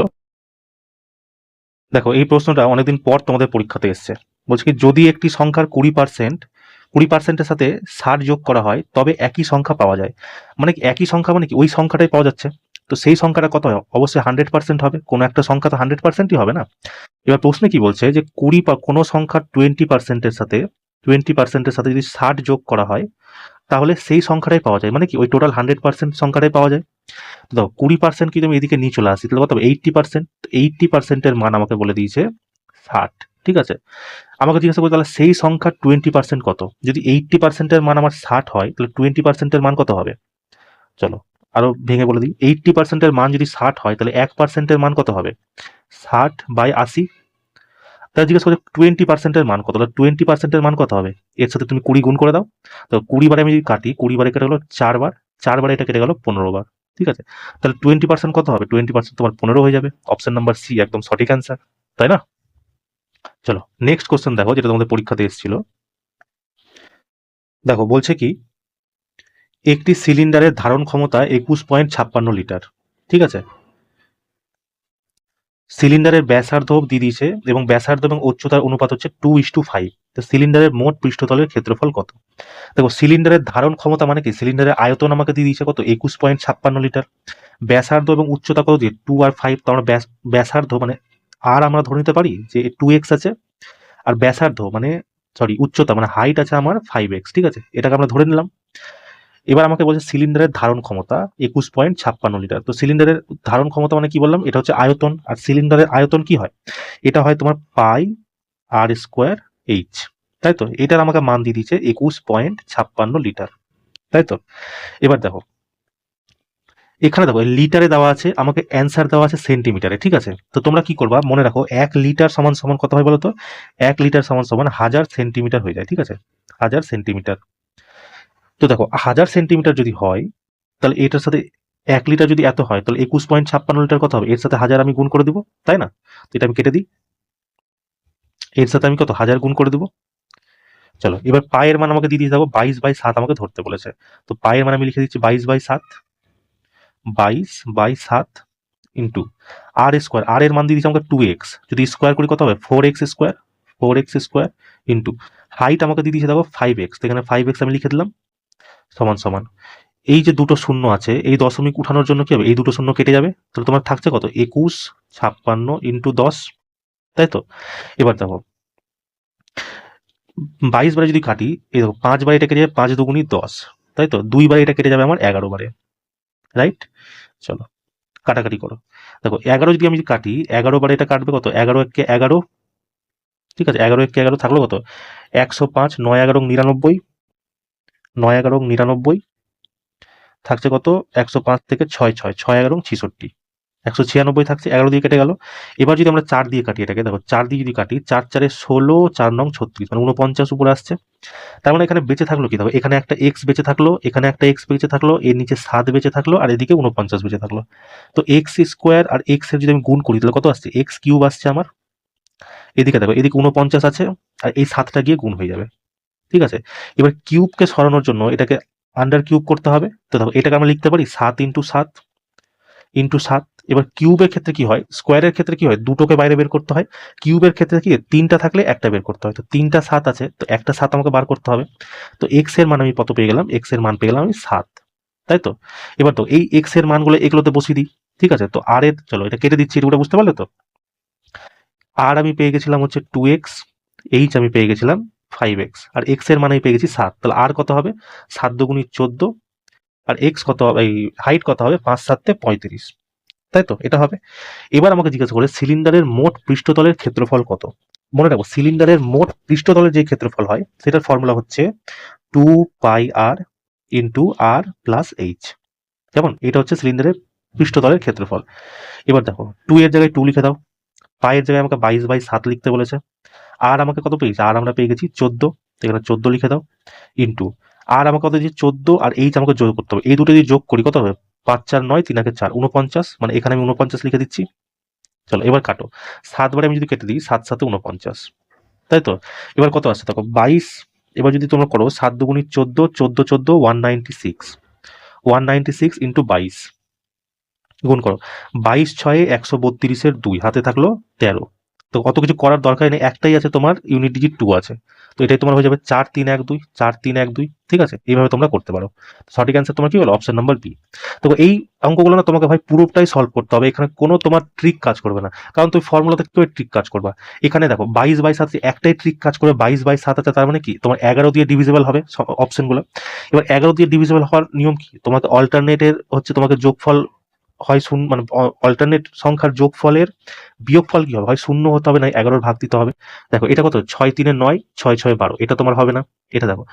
দেখো এই প্রশ্নটা অনেকদিন পর তোমাদের পরীক্ষাতে এসছে। বলছে কি, যদি একটি সংখ্যার 20%-এর সাথে 60 যোগ করা হয় তবে একই সংখ্যা পাওয়া যায়। মানে কি একই সংখ্যা, মানে কি ওই সংখ্যাটাই পাওয়া যাচ্ছে। তো সেই সংখ্যাটা কত হয়? অবশ্যই 100% হবে। কোনো একটা সংখ্যা তো 100%ই হবে না। এবার প্রশ্নে কি বলছে যে কোনো সংখ্যার 20%-এর সাথে যদি 60 যোগ করা হয় তাহলে সেই সংখ্যাটাই পাওয়া যায়। মানে কি ওই টোটাল 100% সংখ্যাটাই পাওয়া যায়। তো 20% কি তুমি এদিকে নিয়ে চলে আসি, তাহলে কত হবে? 80%। 80%-এর মান আমাকে বলে দিয়েছে 60, ঠিক আছে। আমাকে জিজ্ঞাসা করি তাহলে সেই সংখ্যার 20% কত? যদি 80%-এর মান আমার 60 হয় তাহলে 20%-এর মান কত হবে? চলো আরো ভেঙে বলে দিই। 80%-এর মান যদি 60 হয় তাহলে 1%-এর মান কত হবে? 60/80। তাহলে জিজ্ঞাসা করছে 20%-এর মান কত? তাহলে 20%-এর মান কত হবে? এর সাথে তুমি 20 গুণ করে দাও। তো 20 বারে আমি যদি কাটি, 20 বারে কেটে গেলো 4 বার, 4 বারে এটা কেটে গেল 15 বার, ঠিক আছে। তাহলে 20% কত হবে? 20% তোমার 15 হয়ে যাবে। অপশন নাম্বার সি একদম সঠিক অ্যান্সার, তাই না? চলো নেক্সট কোশ্চেন দেখো, যেটা তোমাদের পরীক্ষাতে এসেছিল। দেখো বলছে কি, একটি সিলিন্ডারের ধারণ ক্ষমতা 21.56 লিটার, ঠিক আছে। সিলিন্ডারের ব্যাসার্ধ দিয়ে দিয়েছে এবং ব্যাসার্ধ এবং উচ্চতার অনুপাত হচ্ছে 2:5। তো সিলিন্ডারের মোট পৃষ্ঠতলের ক্ষেত্রফল কত? দেখো সিলিন্ডারের ধারণ ক্ষমতা মানে কি, সিলিন্ডারের আয়তন আমাকে দিয়ে দিয়েছে কত? 21.56 লিটার। ব্যাসার্ধ এবং উচ্চতা কত দিয়ে? 2 আর 5। তো আমরা ব্যাসার্ধ মানে আর আমরা ধরে নিতে পারি যে 2x আছে, আর ব্যাসার্ধ মানে উচ্চতা মানে হাইট আছে আমার 5x, ঠিক আছে। এটাকে আমরা ধরে নিলাম। এবার আমাকে বলছে সিলিন্ডারের ধারণ ক্ষমতা 21.56 লিটার। তো সিলিন্ডারের ধারণ ক্ষমতা মানে কি বললাম? এটা হচ্ছে আয়তন। আর সিলিন্ডারের আয়তন কি হয়? এটা হয় তোমার পাই আর স্কোয়ার এইচ, তাই তো। এটার আমাকে মান দিয়ে দিচ্ছে 21.56 লিটার, তাই তো। এবার দেখো এখানে দেখো লিটারে দেওয়া আছে, আমাকে অ্যান্সার দেওয়া আছে সেন্টিমিটারে, ঠিক আছে। তো তোমরা কি করবা, মনে রাখো 1 লিটার সমান সমান কত হয় বলো তো? 1 লিটার সমান সমান 1000 সেন্টিমিটার হয়ে যায়, ঠিক আছে। 1000 সেন্টিমিটার। তো দেখো 1000 সেন্টিমিটার যদি হয় তাহলে এটার সাথে 1 লিটার যদি এত হয় তাহলে 21.56 লিটার কত হবে? এর সাথে 1000 আমি গুণ করে দিব, তাই না? তো এটা আমি কেটে দিই, এর সাথে আমি কত 1000 গুণ করে দিব। চলো এবার পায়ের মান আমাকে দিয়ে দিতে যাবো 22/7 আমাকে ধরতে বলেছে। তো পায়ের মান আমি লিখে দিচ্ছি 22/7, 22/7 ইন্টু আর স্কোয়ার। আর এর মান দিয়ে দিচ্ছি আমাকে 2x, যদি স্কোয়ার করি কত হবে? 4x square, 4x square into height আমাকে দিয়ে দিচ্ছে দেখো 5x। তো এখানে 5x আমি লিখে দিলাম, সমান সমান এই যে দুটো শূন্য আছে এই দশমিক উঠানোর জন্য কি হবে? এই দুটো শূন্য কেটে যাবে। তাহলে তোমার থাকছে কত? 2156 ইন্টু 10, তাই তো। এবার দেখো 22 বারে যদি কাটি, এই দেখো 5 বারে এটা কেটে যাবে, 5 দুগুণী 10, তাই তো। 2 বারে এটা কেটে যাবে আমার 11 বারে, রাইট। চলো কাটাকাটি করো। দেখো 11 যদি আমি কাটি, 11 বারে এটা কাটবে কত? 11 একে 11, ঠিক আছে। 11 একে 11 থাকলো কত? 105, 9 11 99, 9 11 99 থাকছে কত? 105 থেকে 6 6, 6 11 66, 196 থাকছে। 11 দিয়ে কেটে গেল। এবার যদি আমরা 4 দিয়ে কাটি এটাকে, দেখো 4 দিয়ে যদি কাটি, 4 4 16, 4 9 36, মানে 49 উপরে আসছে। তার মানে এখানে বেঁচে থাকলো কি? দেখো এখানে একটা এক্স বেঁচে থাকলো, এখানে একটা এক্স বেঁচে থাকলো, এর নিচে 7 বেঁচে থাকলো, আর এদিকে 49 বেঁচে থাকলো। তো এক্স স্কোয়ার আর এক্স এর যদি আমি গুণ করি তাহলে কত আসছে? এক্স কিউব আসছে আমার। এদিকে দেখো এদিকে 49 আছে, আর এই 7টা গিয়ে গুণ হয়ে যাবে, ঠিক আছে। এবার কিউবকে সরানোর জন্য এটাকে আন্ডার কিউব করতে হবে। তো দেখো এটাকে আমরা লিখতে পারি 7 ইন্টু 7 ইন্টু 7। এবার কিউবের ক্ষেত্রে কি হয়? স্কোয়ারের ক্ষেত্রে কি হয়? দুটোকে বাইরে বের করতে হয়। কিউবের ক্ষেত্রে কি 3টা থাকলে একটা বের করতে হয়। তো 3টা 7 আছে, তো একটা 7 আমাকে বার করতে হবে। তো এক্স এর মান আমি কত পেয়ে গেলাম? এক্স এর মান পেয়ে গেলাম আমি 7, তাই তো? এবার তো এই এক্স এর মানগুলো এগুলোতে বসিয়ে দিই, ঠিক আছে? তো আর এর চলো এটা কেটে দিচ্ছি, এটুকুটা বুঝতে পারলে তো? আর আমি পেয়ে গেছিলাম হচ্ছে 2x, এইচ আমি পেয়ে গেছিলাম 5x, আর এক্স এর মান আমি পেয়ে গেছি 7। তাহলে আর কত হবে? 7 দুগুণি 14, আর এক্স কত হবে, এই হাইট কত হবে? 5 7 35, তাই তো? এটা হবে। এবার আমাকে জিজ্ঞাসা করে সিলিন্ডারের মোট পৃষ্ঠতলের ক্ষেত্রফল কত। মনে রাখবো সিলিন্ডারের মোট পৃষ্ঠতলের যে ক্ষেত্রফল হয় সেটার ফর্মুলা হচ্ছে 2πr ইন্টু আর প্লাস এইচ। কেমন? এটা হচ্ছে সিলিন্ডারের পৃষ্ঠতলের ক্ষেত্রফল। এবার দেখো 2 এর জায়গায় 2 লিখে দাও, পায়ের জায়গায় আমাকে 22/7 লিখতে বলেছে, আর আমাকে কত পেয়েছি? আর আমরা পেয়ে গেছি 14, এখানে 14 লিখে দাও, ইন্টু আর আমাকে কত দিয়েছে? 14, আর এইচ আমাকে যোগ করতে হবে। এই দুটো যদি যোগ করি কত হবে? 5 4 9, 3 1 4, 49, মানে এখানে আমি 49 লিখে দিচ্ছি। চলো এবার কাটো, 7 বারে আমি যদি কেটে দিই 7 7 49, তাই তো? এবার কত আসছে দেখো 22। এবার যদি তোমরা করো 7 দুগুণি 14, 14 14 196, 196 ইন্টু 22 গুণ করো, 22 6 132 2, হাতে থাকলো 13। তো কত কিছু করার দরকার নেই, একটাই আছে তোমার ইউনিট ডিজিট 2 আছে, তো এটাই তোমার হয়ে যাবে 4 3 1 2, 4 3 1 2, ঠিক আছে? এইভাবে তোমরা করতে পারো। সঠিক অ্যান্সার তোমার কি হলো? Option number B. তো এই অঙ্কগুলো না তোমাকে ভাই পুরোটাই সলভ করতে হবে, এখানে কোনো তোমার ট্রিক কাজ করবে না, কারণ তুমি ফর্মুলা থেকে ট্রিক কাজ করবা। এখানে দেখো 22/7 একটাই ট্রিক কাজ করবে, 22/7 আছে, তার মানে কি তোমার 11 দিয়ে ডিভিজিবল হবে অপশনগুলো। এবার 11 দিয়ে ডিভিজিবল হওয়ার নিয়ম কি? তোমাকে অল্টারনেটের হচ্ছে তোমাকে যোগফল হয় শূন্য, মানে অল্টারনেট সংখ্যার যোগফলের বিয়োগফল কি হবে? হয় শূন্য হতে হবে, না 11 ভাগ দিতে হবে। দেখো এটা কত? 6 3 9, 6 6 12, এটা তোমার হবে না। এটা দেখো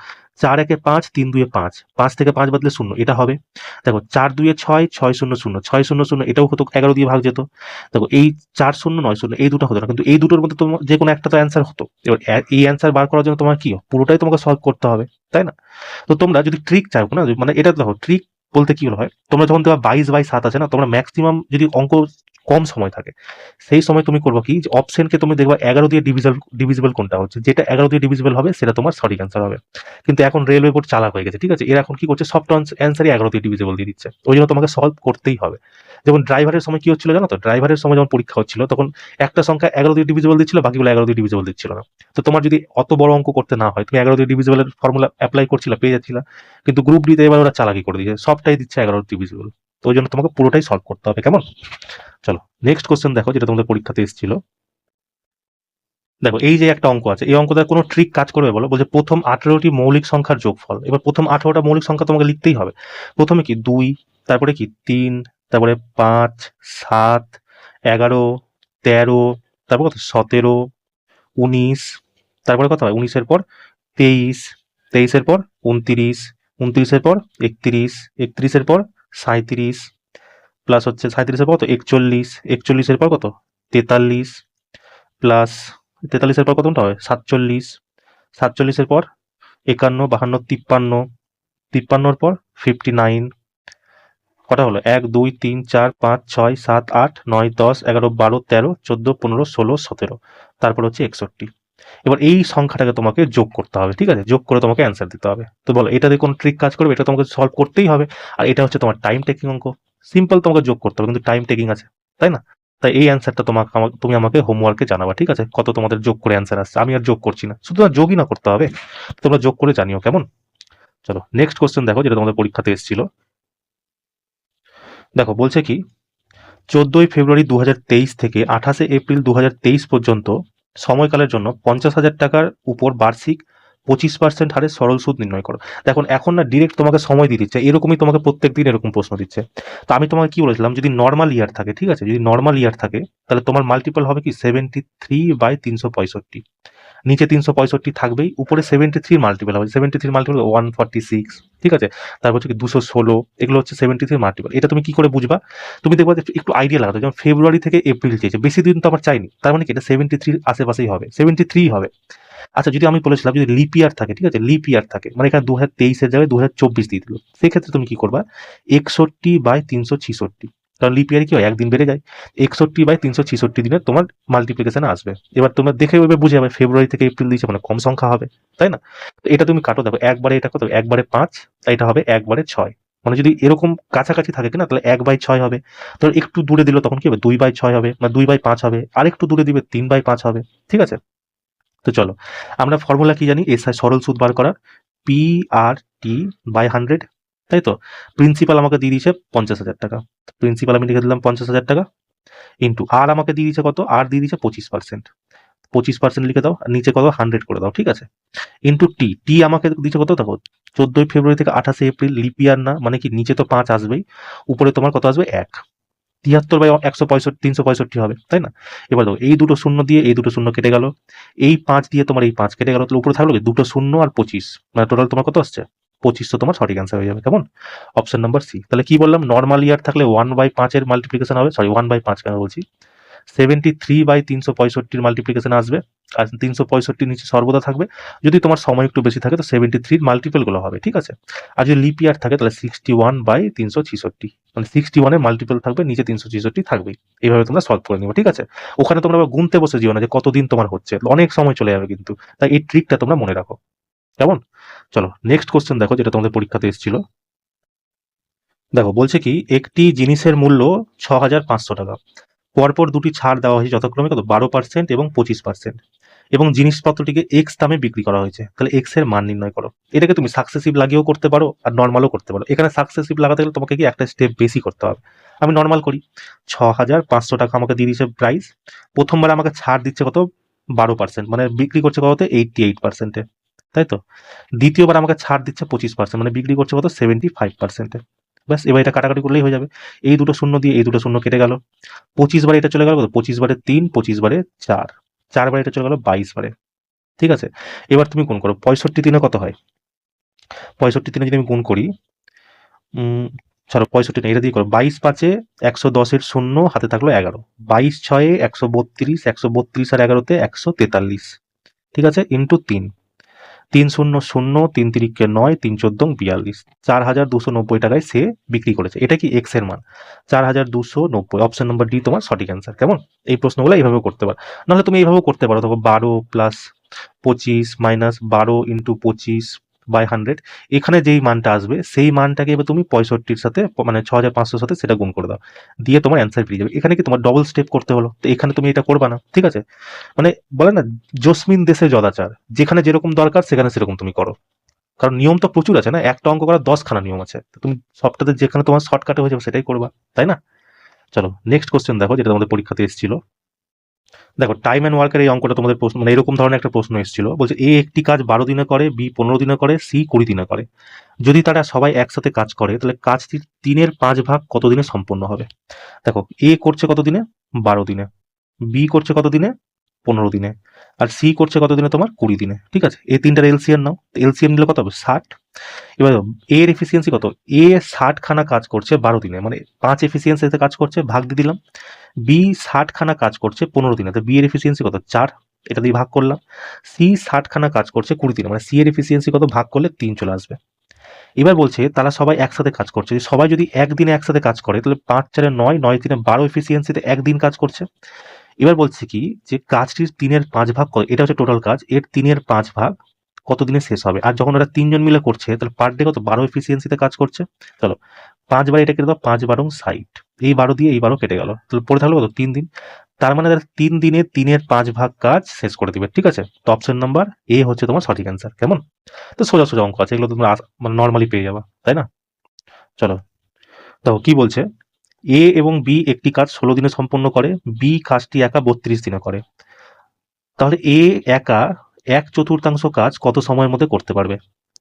4 1 5, 3 2 5, 5 থেকে 5 বাদলে শূন্য, এটা হবে। দেখো 4 2 6, 6 0 0, 6 0 0, এটাও হতো 11 দিয়ে ভাগ যেত। দেখো এই 4 0 9 0, এই দুটো হতো না, কিন্তু এই দুটোর মধ্যে তোমার যে কোনো একটা তো অ্যান্সার হতো। এবার এই অ্যান্সার বার করার জন্য তোমার কি পুরোটাই তোমাকে সলভ করতে হবে, তাই না? তো তোমরা যদি ট্রিক চাও না, মানে এটা দেখো ট্রিক বলতে কি হয়, তোমরা যখন তোমার 22/7 আছে না, তোমরা ম্যাক্সিমাম যদি অঙ্ক কম সময় থাকে সেই সময় তুমি করবো কি, যে অপশনকে তুমি দেখবা 11 দিয়ে ডিভিজিবল কোনটা হচ্ছে, যেটা 11 দিয়ে ডিভিজিবল হবে সেটা তোমার সঠিক অ্যান্সার হবে। কিন্তু এখন রেলওয়ে বোর্ড চালাক হয়ে গেছে, ঠিক আছে? এরা এখন কি করছে, সব অ্যান্সারই 11 দিয়ে ডিভিজিবল দিয়ে দিচ্ছে, ওই জন্য তোমাকে সলভ করতেই হবে। যেমন ড্রাইভারের সময় কি হচ্ছিল জানো তো? ড্রাইভারের সময় যখন পরীক্ষা হচ্ছিল তখন একটা সংখ্যা 11 দিয়ে ডিভিজিবল দিচ্ছিল, বাকিগুলো 11 দিয়ে ডিভিজিবল দিচ্ছিল না। তো তোমার যদি অত বড় অঙ্ক করতে না হয়, তুমি 11 দিয়ে ডিভিজিবলের ফর্মুলা অ্যাপ্লাই করছিলে, পেয়ে যাচ্ছিলা। কিন্তু গ্রুপ ডিতে এবার ওরা চালাকি করে দিয়েছে, সবটাই দিচ্ছে 11 ডিভিজিবল। তো ওই জন্য তোমাকে পুরোটাই সলভ করতে হবে, কেমন? চলো নেক্সট কোশ্চেন দেখো, যেটা তোমাদের পরীক্ষাতে এসেছিল। দেখো এই যে একটা অঙ্ক আছে, এই অঙ্কটার কোনো ট্রিক কাজ করবে বলো? বলছে প্রথম 18টি মৌলিক সংখ্যার যোগফল। এবার প্রথম 18টা মৌলিক সংখ্যা তোমাকে লিখতেই হবে। প্রথমে কি 2, তারপরে কি 3, তারপরে 5 7 11 13, তারপর কত 17 19, তারপরে কত হয় 19-এর পর 23, 23-এর পর 29, 29-এর পর 31, 31-এর পর 37, প্লাস হচ্ছে 37-এর পর কত 41, 41-এর পর কত 43, প্লাস 43-এর পর কতটা হয় 47, 47-এর পর 51 52 53, 53-এর পর 59, কটা হলো 1 2 3 4 5 6 7 8 9 10 11 12 13 14 15 16 17, তারপর হচ্ছে 61। এবার এই সংখ্যাটাকে তোমাকে যোগ করতে হবে, ঠিক আছে? যোগ করে তোমাকে অ্যান্সার দিতে হবে। তো বলো এটা দিয়ে কোনো ট্রিক কাজ করবে? এটা তোমাকে সলভ করতেই হবে। আর এটা হচ্ছে তোমার টাইম টেকিং অঙ্ক, সিম্পল তোমাকে যোগ করতে হবে, কিন্তু টাইম টেকিং আছে, তাই না? তাই এই অ্যান্সারটা তুমি আমাকে হোমওয়ার্কে জানাবা, ঠিক আছে? কত তোমাদের যোগ করে অ্যান্সার আসছে। আমি আর যোগ করছি না, শুধু আর যোগই না করতে হবে, তোমরা যোগ করে জানিও, কেমন? চলো নেক্সট কোশ্চেন দেখো, যেটা তোমাদের পরীক্ষাতে এসেছিল। দেখো বলছে কি 14 ফেব্রুয়ারি 2023 থেকে 28 এপ্রিল 2023 পর্যন্ত সময়কালের জন্য 50,000 টাকার উপর বার্ষিক 25% হারে সরল সুদ নির্ণয় করো। দেখুন এখন না ডিরেক্ট তোমাকে সময় দিয়ে দিচ্ছে, এরকমই তোমাকে প্রত্যেক দিন এরকম প্রশ্ন দিচ্ছে। তো আমি তোমাকে কি বলেছিলাম, যদি নর্মাল ইয়ার থাকে, ঠিক আছে, যদি নর্মাল ইয়ার থাকে তাহলে তোমার মাল্টিপল হবে কি 73/365, নিচে 365 থাকবেই, উপরে 73 মাল্টিপল হবে, 73 মাল্টিপল 146, ঠিক আছে? তারপর হচ্ছে কি 216, এগুলো হচ্ছে 73 মাল্টিপল। এটা তুমি কি করে বুঝবা? তুমি দেখবা যে একটু আইডিয়া লাগাতো, যেমন ফেব্রুয়ারি থেকে এপ্রিল চেয়েছে, বেশি দিন তো আমার চাইনি, তার মানে কি এটা 73 আশেপাশেই হবে, 73 হবে। আচ্ছা যদি আমি বলেছিলাম যদি লিপ ইয়ার থাকে, ঠিক আছে, লিপ ইয়ার থাকে মানে এখানে 2023-এর জায়গায় 2024 দিয়ে দিল, সেক্ষেত্রে তুমি কি করবা 61/366, কারণ লিপ ইয়ারে কি হয় একদিন বেড়ে যায়, 61/366 দিনের তোমার মাল্টিপ্লিকেশন আসবে। এবার তোমরা দেখে ওইভাবে বুঝে যাবে ফেব্রুয়ারি থেকে এপ্রিল দিয়েছে মানে কম সংখ্যা হবে, তাই না? তো এটা তুমি কাটো, দেখো একবারে এটা কত, একবারে 5, এটা হবে একবারে 6, মানে যদি এরকম কাছাকাছি থাকে কিনা তাহলে 1/6 হবে। তো একটু দূরে দিল তখন কি হবে 2/6 হবে, না 2/5 হবে, আর একটু দূরে দিবে 3/5 হবে, ঠিক আছে? তো চলো আমরা ফর্মুলা কি জানি, এসআই সরল সুদ বার করার, পি আর টি বাই 100, তাই তো? প্রিন্সিপাল আমাকে দিয়ে দিয়েছে 50,000 টাকা। প্রিন্সিপাল আমি লিখে দিলাম 50,000 টাকা ইন্টু আর আমাকে দিয়ে দিয়েছে কত? আর দিয়ে দিয়েছে 25%। 25% লিখে দাও, আর নিচে কত? 100 করে দাও, ঠিক আছে? ইন্টু টি, টি আমাকে দিচ্ছে কত? দেখো 14ই ফেব্রুয়ারি থেকে 28শে এপ্রিল, লিপ ইয়ার না, মানে কি নিচে তো 5 আসবেই, উপরে তোমার কত আসবে? 1। 73/165 365 হবে, তাই না? এবার দেখো এই দুটো শূন্য দিয়ে এই দুটো শূন্য কেটে গেল, এই 5 দিয়ে তোমার এই 5 কেটে গেল, তাহলে উপরে থাকলো কি? দুটো শূন্য আর 25, মানে টোটাল তোমার কত আসছে? 25। তো তোমার সঠিক অ্যান্সার হয়ে যাবে, কেমন? Option number C. তাহলে কি বললাম? নর্মাল ইয়ার থাকলে 1/5 এর মাল্টিপ্লিকেশন হবে, সরি 1/5 কেন বলছি, 73/365 মাল্টিপ্লিকেশন আসবে, আর 365 নিচে সর্বদা থাকবে। যদি তোমার সময় একটু বেশি থাকে তো 73 মাল্টিপল গুলো হবে, ঠিক আছে? আর যদি লিপ ইয়ার থাকে তাহলে 61/366, মানে 61 এর মাল্টিপল থাকবে, নিচে 366 থাকবেই। এইভাবে তোমরা সলভ করে নিবে, ঠিক আছে? ওখানে তোমরা আবার গুনতে বসে যেও না যে কতদিন তোমার হচ্ছে, অনেক সময় চলে যাবে কিন্তু। তাই এই ট্রিকটা তোমরা মনে রাখো, কেমন? চলো নেক্সট কোশ্চেন দেখো, যেটা তোমাদের পরীক্ষাতে এসেছিল। দেখো বলছে কি, একটি জিনিসের মূল্য 6,500 টাকা, পরপর দুটি ছাড় দেওয়া হয়েছে যথাক্রমে কত? 12% এবং 25%, এবং জিনিসপত্রটিকে এক্স দামে বিক্রি করা হয়েছে। তাহলে এক্স এর মান নির্ণয় করো। এটাকে তুমি সাকসেসিভ লাগিয়েও করতে পারো আর নর্মালও করতে পারো। এখানে সাকসেসিভ লাগাতে গেলে তোমাকে কি একটা স্টেপ বেশি করতে হবে। আমি নর্মাল করি। 6,500 টাকা আমাকে দিয়ে দিচ্ছে প্রাইস। প্রথমবার আমাকে ছাড় দিচ্ছে কত? 12%, মানে বিক্রি করছে কত? 88%-এ, তাই তো? দ্বিতীয়বার আমাকে ছাড় দিচ্ছে 25%, মানে বিক্রি করছে কত? 75%-এ। ব্যাস, এবার এটা কাটাকাটি করলেই হয়ে যাবে। এই দুটো শূন্য দিয়ে এই দুটো শূন্য কেটে গেল। 25 বারে এটা চলে গেল কত? 25 বারে 3, 25 বারে 4, 4 বারে এটা চলে গেল 22 বারে, ঠিক আছে? এবার তুমি গুণ করো, 65 দিনে কত হয়? 65 দিনে যদি আমি গুণ করি, ছাড়ো 65 না, এটা দিয়ে করো। 22×5 110 শূন্য, হাতে থাকলো 11, 22×6 132, 132 আর 11-তে 143, ঠিক আছে? ইন্টু 3, 3 শূন্য শূন্য, 3 তিরিকে 9, 3 14 42, 4,290 টাকায় সে বিক্রি করেছে। এটা কি এক্স এর মান? 4,290। অপশন নম্বর ডি তোমার সঠিক অ্যান্সার, কেমন? এই প্রশ্নগুলো এইভাবে করতে পারো, নাহলে তুমি এইভাবেও করতে পারো। দেখো 12 প্লাস 25 মাইনাস 12 ইন্টু 25/100, এখানে যেই মানটা আসবে সেই মানটাকে এবার তুমি 65-র সাথে, মানে 6,500-র সাথে সেটা গুণ করে দাও, দিয়ে তোমার অ্যান্সার পেয়ে যাবে। এখানে কি তোমার ডবল স্টেপ করতে হলো? তো এখানে তুমি এটা করবা না, ঠিক আছে? মানে বলে না, জসমিন দেশে জদাচার, যেখানে যেরকম দরকার সেখানে সেরকম তুমি করো। কারণ নিয়ম তো প্রচুর আছে না, একটা অঙ্ক করার 10খানা নিয়ম আছে, তো তুমি সবটাতে যেখানে তোমার শর্টকাটে হয়ে যাবে সেটাই করবা, তাই না? চলো নেক্সট কোশ্চেন দেখো, যেটা তোমাদের পরীক্ষাতে এসেছিল। দেখো টাইম অ্যান্ড ওয়ার্কের এই অঙ্কটা তোমাদের প্রশ্ন, মানে এরকম ধরনের একটা প্রশ্ন এসেছিল। বলছে এ একটি কাজ 12 দিনে করে, বি 15 দিনে করে, সি 20 দিনে করে। যদি তারা সবাই একসাথে কাজ করে তাহলে কাজটির 3-এর 5 ভাগ কত দিনে সম্পন্ন হবে? দেখো এ করছে কত দিনে? 12 দিনে। বি করছে কত দিনে? 15 দিনে। আর সি করছে কত দিনে? তোমার 20 দিনে, ঠিক আছে? এই তিনটার এলসিএম নাও, এলসিএম নিলে কত হবে? 60। এবার এ এর এফিসিয়েন্সি কত? এ 60 খানা কাজ করছে 12 দিনে, মানে 5 এফিসিয়েন্সিতে কাজ করছে, ভাগ দিয়ে দিলাম। বি 60 খানা কাজ করছে 15 দিনে, তো বি এর এফিসিয়েন্সি কত? 4, এটা দিয়ে ভাগ করলাম। সি 60 খানা কাজ করছে 20 দিনে, মানে সি এর এফিসিয়েন্সি কত? ভাগ করলে 3 চলে আসবে। এবার বলছে তারা সবাই একসাথে কাজ করছে, সবাই যদি একদিনে একসাথে কাজ করে তাহলে 5 4 9, 9 3 12 এফিসিয়েন্সিতে একদিন কাজ করছে। এবার বলছে কি, যে কাজটির 3-এর 5 ভাগ কত? এটা হচ্ছে টোটাল কাজ, এর 3-এর 5 ভাগ কত দিনে শেষ হবে? আর যখন ওরা 3 জন মিলে করছে তাহলে পার ডে কত? 12 এফিসিয়েন্সিতে কাজ করছে। চলো 5 বার এটা কেটে দাও, 5 12 60, এই 12 দিয়ে এই 12 কেটে গেল, তাহলে পড়ে থাকলো কত? 3 দিন। তার মানে তারা 3 দিনে 3-এর 5 ভাগ কাজ শেষ করে দিবে, ঠিক আছে? তো অপশন নাম্বার এ হচ্ছে তোমার সঠিক অ্যান্সার, কেমন? তো সোজা সোজা অঙ্ক আছে, এগুলো তোমরা মানে নর্মালি পেয়ে যাবা, তাই না? চলো দেখো কি বলছে, এ এবং বি একটি কাজ 16 দিনে সম্পন্ন করে, বি কাজটি একা 32 দিনে করে। তাহলে এ একা 1/4 কাজ কত সময়ের মধ্যে করতে পারবে?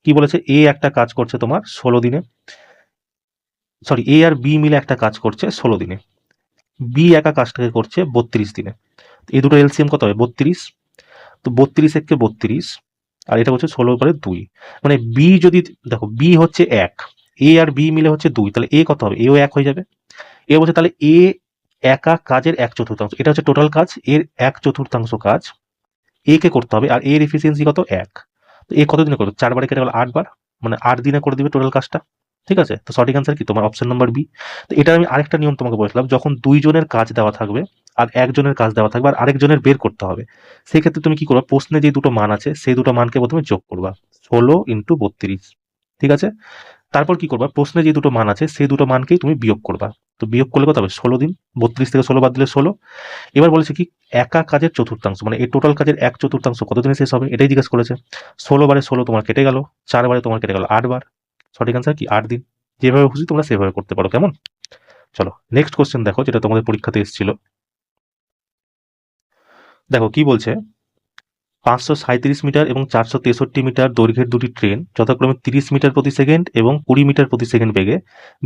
কি বলেছে? এ একটা কাজ করছে তোমার 16 দিনে, সরি এ আর বি মিলে একটা কাজ করছে 16 দিনে, বি একা কাজটাকে করছে 32 দিনে। এই দুটো এলসিএম কত হবে? 32। তো 32 একে 32, আর এটা হচ্ছে 16/2, মানে বি যদি, দেখো বি হচ্ছে 1, এ আর বি মিলে হচ্ছে 2, তাহলে এ কত হবে? এও 1 হয়ে যাবে। এ বলছে তাহলে এ একা কাজের 1/4, এটা হচ্ছে টোটাল কাজ, এর 1/4 কাজ এ কে করতে হবে, আর এর এফিসিয়েন্সি কত? 1। তো এ কত দিনে করবে? 4 বারে কেটে গেল 8 বার, মানে 8 দিনে করে দিবে টোটাল কাজটা, ঠিক আছে? তো সঠিক অ্যান্সার কি তোমার? Option number B. তো এটা আমি আরেকটা নিয়ম তোমাকে বলেছিলাম, যখন 2 জনের কাজ দেওয়া থাকবে আর একজনের কাজ দেওয়া থাকবে আর আরেকজনের বের করতে হবে, সেক্ষেত্রে তুমি কি করবে? প্রশ্নে যে দুটো মান আছে সেই দুটো মানকে প্রথমে যোগ করবা, 16 ইন্টু 32, ঠিক আছে? তারপর কি করবা? প্রশ্নে যে দুটো মান আছে সেই দুটো মানকেই তুমি বিয়োগ করবা। তো বিয়োগ করলে কত হবে? 16 দিন। 32 থেকে 16 বাদ দিলে 16। এবার বলেছে কি, একা কাজের চতুর্থাংশ, মানে এই টোটাল কাজের 1/4 কত দিনে শেষ হবে, এটাই জিজ্ঞেস করেছে। 16 বারে 16 তোমার কেটে গেল, 4 বারে তোমার কেটে গেল 8 বার, সঠিক অ্যান্সার কি? 8 দিন। যেভাবে খুশি তোমরা সেভাবে করতে পারো, কেমন? চলো নেক্সট কোশ্চেন দেখো, যেটা তোমাদের পরীক্ষাতে এসেছিল। দেখো কি বলছে, 537 মিটার এবং 463 মিটার দৈর্ঘ্যের দুটি ট্রেন যথাক্রমে 30 মিটার প্রতি সেকেন্ড এবং 20 মিটার প্রতি সেকেন্ড বেগে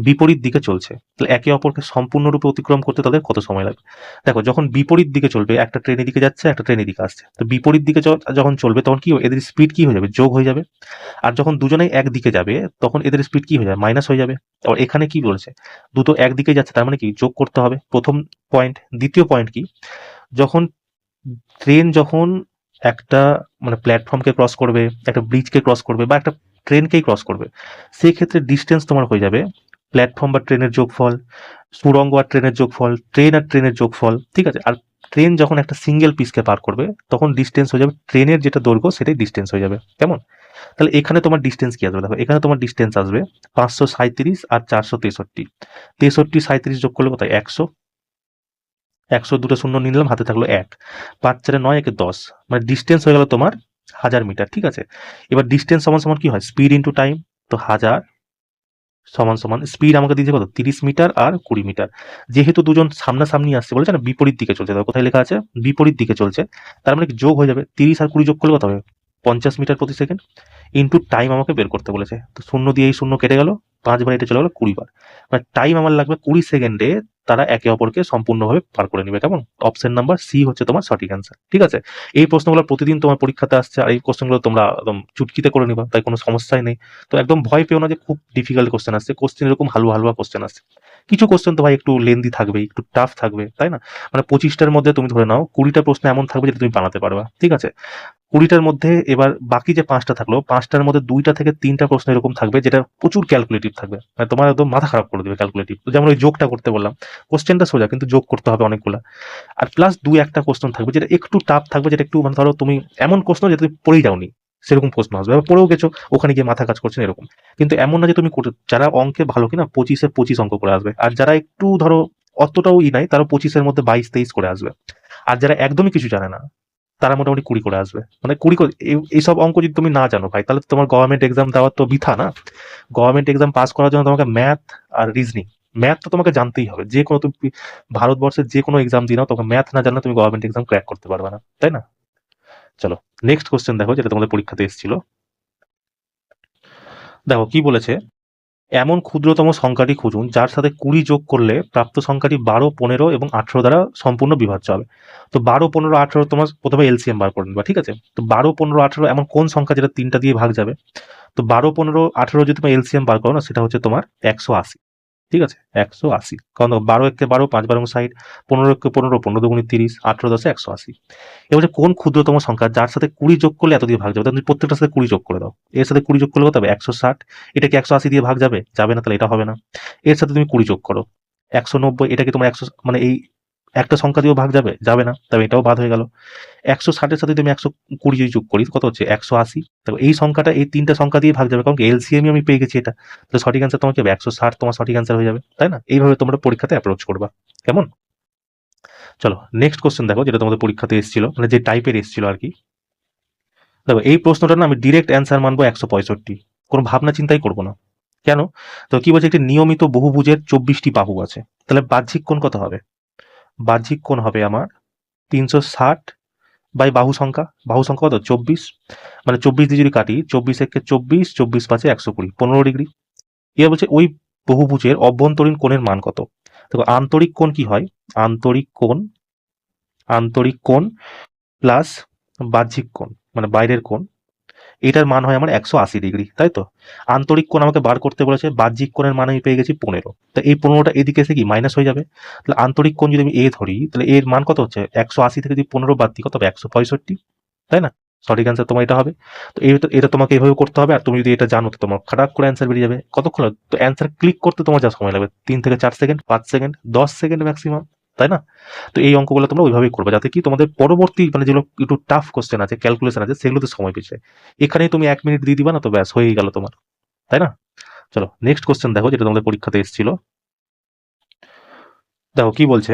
বিপরীত দিকে চলছে। তাহলে একে অপরকে সম্পূর্ণরূপে অতিক্রম করতে তাদের কত সময় লাগবে? দেখো যখন বিপরীত দিকে চলবে, একটা ট্রেন এদিকে যাচ্ছে, একটা ট্রেন এদিকে আসছে, তো বিপরীত দিকে যখন চলবে তখন কি হবে? এদের স্পিড কি হয়ে যাবে? যোগ হয়ে যাবে। আর যখন দুজনেই একদিকে যাবে তখন এদের স্পিড কি হয়ে যাবে? মাইনাস হয়ে যাবে। আবার এখানে কি বলেছে? দুটো একদিকে যাচ্ছে, তার মানে কি যোগ করতে হবে, প্রথম পয়েন্ট। দ্বিতীয় পয়েন্ট কি, যখন ট্রেন যখন একটা মানে প্ল্যাটফর্মকে ক্রস করবে, একটা ব্রিজকে ক্রস করবে, বা একটা ট্রেনকেই ক্রস করবে, সেই ক্ষেত্রে ডিস্টেন্স তোমার হয়ে যাবে প্ল্যাটফর্ম বা ট্রেনের যোগফল, সুড়ঙ্গ আর ট্রেনের যোগফল, ট্রেন আর ট্রেনের যোগফল, ঠিক আছে? আর ট্রেন যখন একটা সিঙ্গেল পিসকে পার করবে তখন ডিস্টেন্স হয়ে যাবে ট্রেনের যেটা দৈর্ঘ্য সেটাই ডিস্টেন্স হয়ে যাবে, কেমন? তাহলে এখানে তোমার ডিস্টেন্স কি আসবে? দেখো এখানে তোমার ডিস্টেন্স আসবে 537 আর 463। 63 37 যোগ করলে কত? 100। 100 দুটো শূন্য নিলাম, হাতে থাকলো 1। 5 4 9 1 10, মানে ডিস্টেন্স হয়ে গেল তোমার 1000 মিটার, ঠিক আছে? এবার ডিস্টেন্স সমান সমান কি হয়? Speed into time. তো 1000 সমান সমান স্পিড আমাকে দিয়েছে কত? 30 মিটার আর 20 মিটার। যেহেতু দুজন সামনাসামনি আসছে, বলেছে না বিপরীত দিকে চলছে, দেখো কোথায় লেখা আছে বিপরীত দিকে চলছে, তার মানে কি যোগ হয়ে যাবে। 30 আর 20 যোগ করলে কত হবে? 50 মিটার প্রতি সেকেন্ড। ইন্টু টাইম আমাকে বের করতে বলেছে, তো শূন্য দিয়ে এই শূন্য কেটে গেল, 5 বার এটা চলে গেল 20 বার, মানে টাইম আমার লাগবে 20 সেকেন্ডে তারা একে অপরকে সম্পূর্ণভাবে পার করে নিবে, কেমন? অপশন নাম্বার সি হচ্ছে তোমার সঠিক অ্যান্সার, ঠিক আছে? এই প্রশ্নগুলো প্রতিদিন তোমার পরীক্ষাতে আসছে, আর এই কোশ্চেনগুলো তোমরা একদম চুটকিতে করে নিবা, তাই কোনো সমস্যাই নেই। তো একদম ভয় পেও না যে খুব ডিফিকাল্ট কোশ্চেন আসছে, কোশ্চেন এরকম হালুয়া হালুয়া কোশ্চেন আসছে। কিছু কোশ্চেন তো ভাই একটু লেন্দি থাকবে, একটু টাফ থাকবে, তাই না? মানে 25টার মধ্যে তুমি ধরে নাও 20টা প্রশ্ন এমন থাকবে যেটা তুমি বানাতে পারবা, ঠিক আছে? 20টার মধ্যে এবার বাকি যে 5টা থাকলো, 5টার মধ্যে 2টা থেকে 3টা প্রশ্ন এরকম থাকবে যেটা প্রচুর ক্যালকুলেটিভ থাকবে, মানে তোমার একদম মাথা খারাপ করে দেবে ক্যালকুলেটিভ। যেমন ওই যোগটা করতে বললাম, কোশ্চেনটা সোজা কিন্তু যোগ করতে হবে অনেকগুলা। আর প্লাস 2-1টা কোশ্চেন থাকবে যেটা একটু টাফ থাকবে, যেটা একটু মানে ধরো তুমি এমন প্রশ্ন যেটা তুমি পড়েই যাওনি, সেরকম প্রশ্ন আসবে, এবার পড়েও গেছো, ওখানে গিয়ে মাথা কাজ করছে না এরকম। কিন্তু এমন না যে তুমি যারা অঙ্কে ভালো কিনা 25-এ 25 অঙ্ক করে আসবে, আর যারা একটু ধরো অতটাও নাই, তারা 25-এর মধ্যে 22-23 করে আসবে। আর যারা একদমই কিছু জানে না তারা মোটামুটি 20 করে আসবে। মানে 20 করে এইসব অঙ্ক যদি তুমি না জানো ভাই, তাহলে তো তোমার গভর্নমেন্ট এক্সাম দেওয়া তো বৃথা না। গভর্নমেন্ট এক্সাম পাস করার জন্য তোমাকে ম্যাথ আর রিজনিং, ম্যাথ তো তোমাকে জানতেই হবে, যে কোনো তুমি ভারতবর্ষের যে কোনো এক্সাম দিও না, তোমাকে ম্যাথ না জানলে তুমি গভর্নমেন্ট এক্সাম ক্র্যাক করতে পারবে না, তাই না? চলো নেক্সট কোশ্চেন দেখো, যেটা তোমাদের পরীক্ষাতে এসেছিল। দেখো কি বলেছে, এমন ক্ষুদ্রতম সংখ্যাটি খুঁজুন যার সাথে 20 যোগ করলে প্রাপ্ত সংখ্যাটি 12, 15 এবং 18 দ্বারা সম্পূর্ণ বিভাজ্য হবে। তো 12, 15, 18 তোমার প্রথমে এলসিএম বার করে নিবা, ঠিক আছে? তো 12, 15, 18 এমন কোন সংখ্যা যেটা 3টা দিয়ে ভাগ যাবে? তো 12, 15, 18 যদি তুমি এলসিএম বার করো না, সেটা হচ্ছে তোমার 180, ঠিক আছে? 180, কারণ 12 একে 12, 5 12 60, 15 একে 15, 15 দুগুণে 30, 18 10 180। এবার যে কোন ক্ষুদ্রতম সংখ্যা যার সাথে 20 যোগ করলে এত দিয়ে ভাগ যাবে? তুমি প্রত্যেকটার সাথে 20 যোগ করে দাও। এর সাথে 20 যোগ করলে কত হবে? 160। এটা কি 180 দিয়ে ভাগ যাবে? যাবে না, তাহলে এটা হবে না। এর সাথে তুমি 20 যোগ করো, 190। এটা কি তোমার 100 মানে এই একটা সংখ্যা দিয়েও ভাগ যাবে? যাবে না, তবে এটাও বাদ হয়ে গেল। 160-এর সাথে যদি আমি 120 যদি যোগ করি কত হচ্ছে? 180। তো এই সংখ্যাটা এই 3টা সংখ্যা দিয়ে ভাগ যাবে, কারণ এলসিএমই আমি পেয়ে গেছি এটা। তো সঠিক অ্যান্সার তোমার কি হবে? 160 তোমার সঠিক অ্যান্সার হয়ে যাবে, তাই না? এইভাবে তোমরা পরীক্ষাতে অ্যাপ্রোচ করবা, কেমন? চলো নেক্সট কোশ্চেন দেখো, যেটা তোমাদের পরীক্ষাতে এসেছিল, মানে যে টাইপের এসেছিল আর কি। দেখো এই প্রশ্নটা না আমি ডিরেক্ট অ্যান্সার মানবো 165, কোনো ভাবনা চিন্তাই করবো না। কেন? তো কি বলছে, একটি নিয়মিত বহুভুজের 24টি বাহু আছে, তাহলে বাহ্যিক কোণ কত হবে? বাহ্যিক কোণ হবে আমার 360 বাই বাহু সংখ্যা, বাহু সংখ্যা কত? 24, মানে 24 দিয়ে যদি কাটি, 24 একে 24, 24 5 120, 15 ডিগ্রি। এবার বলছে ওই বহুভুজের অভ্যন্তরীণ কোণের মান কত? দেখো আন্তরিক কোণ কি হয়? আন্তরিক কোণ, আন্তরিক কোণ প্লাস বাহ্যিক কোণ মানে বাইরের কোণ, এটার মান হয় আমার 180 ডিগ্রি, তাই তো? আন্তরিক কোণ আমাকে বার করতে বলেছে, বাহ্যিক কোণের মান আমি পেয়ে গেছি 15, তো এই 15টা এদিকে এসে কি মাইনাস হয়ে যাবে। তাহলে আন্তরিক কোণ যদি আমি এ ধরি, তাহলে এর মান কত হচ্ছে? 180 থেকে যদি 15 বাদ দিই কত হবে? 165, তাই না? সঠিক অ্যান্সার তোমার এটা হবে। তো এটা তোমাকে এভাবে করতে হবে, আর তুমি যদি এটা জানো তো তোমার খাটাক করে অ্যান্সার বেরিয়ে যাবে। কতক্ষণ লাগবে? তো অ্যান্সার ক্লিক করতে তোমার যা সময় লাগবে 3 থেকে 4 সেকেন্ড, 5 সেকেন্ড, 10 সেকেন্ড ম্যাক্সিমাম, তাই না? তো এই অঙ্কগুলো তোমরা ওইভাবেই করবে, যাতে কি তোমাদের পরবর্তী মানে যেগুলো একটু টাফ কোশ্চেন আছে, ক্যালকুলেশন আছে, সেগুলোতে সময় পেয়েছে। এখানেই তুমি 1 মিনিট দিয়ে দিবা না, তো ব্যাস হয়েই গেল তোমার, তাই না? চলো নেক্সট কোশ্চেন দেখো, যেটা তোমাদের পরীক্ষাতে এসেছিল। দেখো কি বলছে,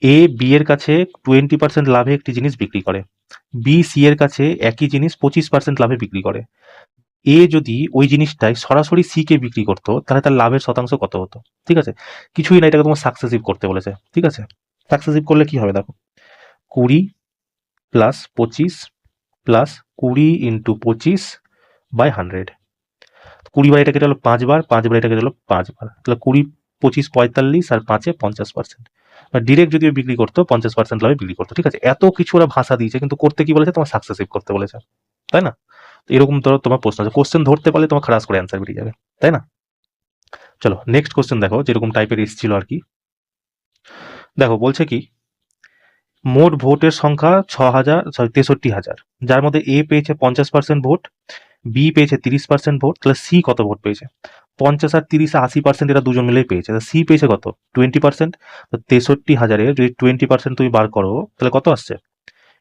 এ বি এর কাছে 20% লাভে একটি জিনিস বিক্রি করে, বি সি এর কাছে একই জিনিস 25% লাভে বিক্রি করে। এ যদি ওই জিনিসটাই সরাসরি সি কে বিক্রি করতো তাহলে তার লাভের শতাংশ কত হতো? ঠিক আছে, কিছুই না, এটাকে তোমার সাকসেসিভ করতে বলেছে। ঠিক আছে, সাকসেসিভ করলে কি হবে দেখো, 20 প্লাস 25 প্লাস 20 ইন্টু 25 বাই 100। 20 বার এটা কেটে হলো 5 বার, 5 বার এটা কেটে হলো 5 বার, তাহলে 20 25 45 আর 5-এ 50%। বা ডিরেক্ট যদি বিক্রি করতো 50% লাভে বিক্রি করতো। ঠিক আছে, এত কিছু ওরা ভাষা দিয়েছে, কিন্তু করতে কি বলেছে, তোমার সাকসেসিভ করতে বলেছে, তাই না? তো এরকম ধরো তোমার প্রশ্ন আছে, কোশ্চেন ধরতে পারলে তোমার খারাপ করে অ্যান্সার বেরিয়ে যাবে, তাই না? চলো নেক্সট কোশ্চেন দেখো, যেরকম টাইপের এসেছিল আর কি। দেখো বলছে কি, মোট ভোটের সংখ্যা 63,000, যার মধ্যে এ পেয়েছে 50% ভোট, বি পেয়েছে 30% ভোট, তাহলে সি কত ভোট পেয়েছে? 50 আর 30 80%, এরা দুজন মিলেই পেয়েছে, সি পেয়েছে কত? 20%। তো 63,000-এ যদি 20% তুমি বার করো তাহলে কত আসছে?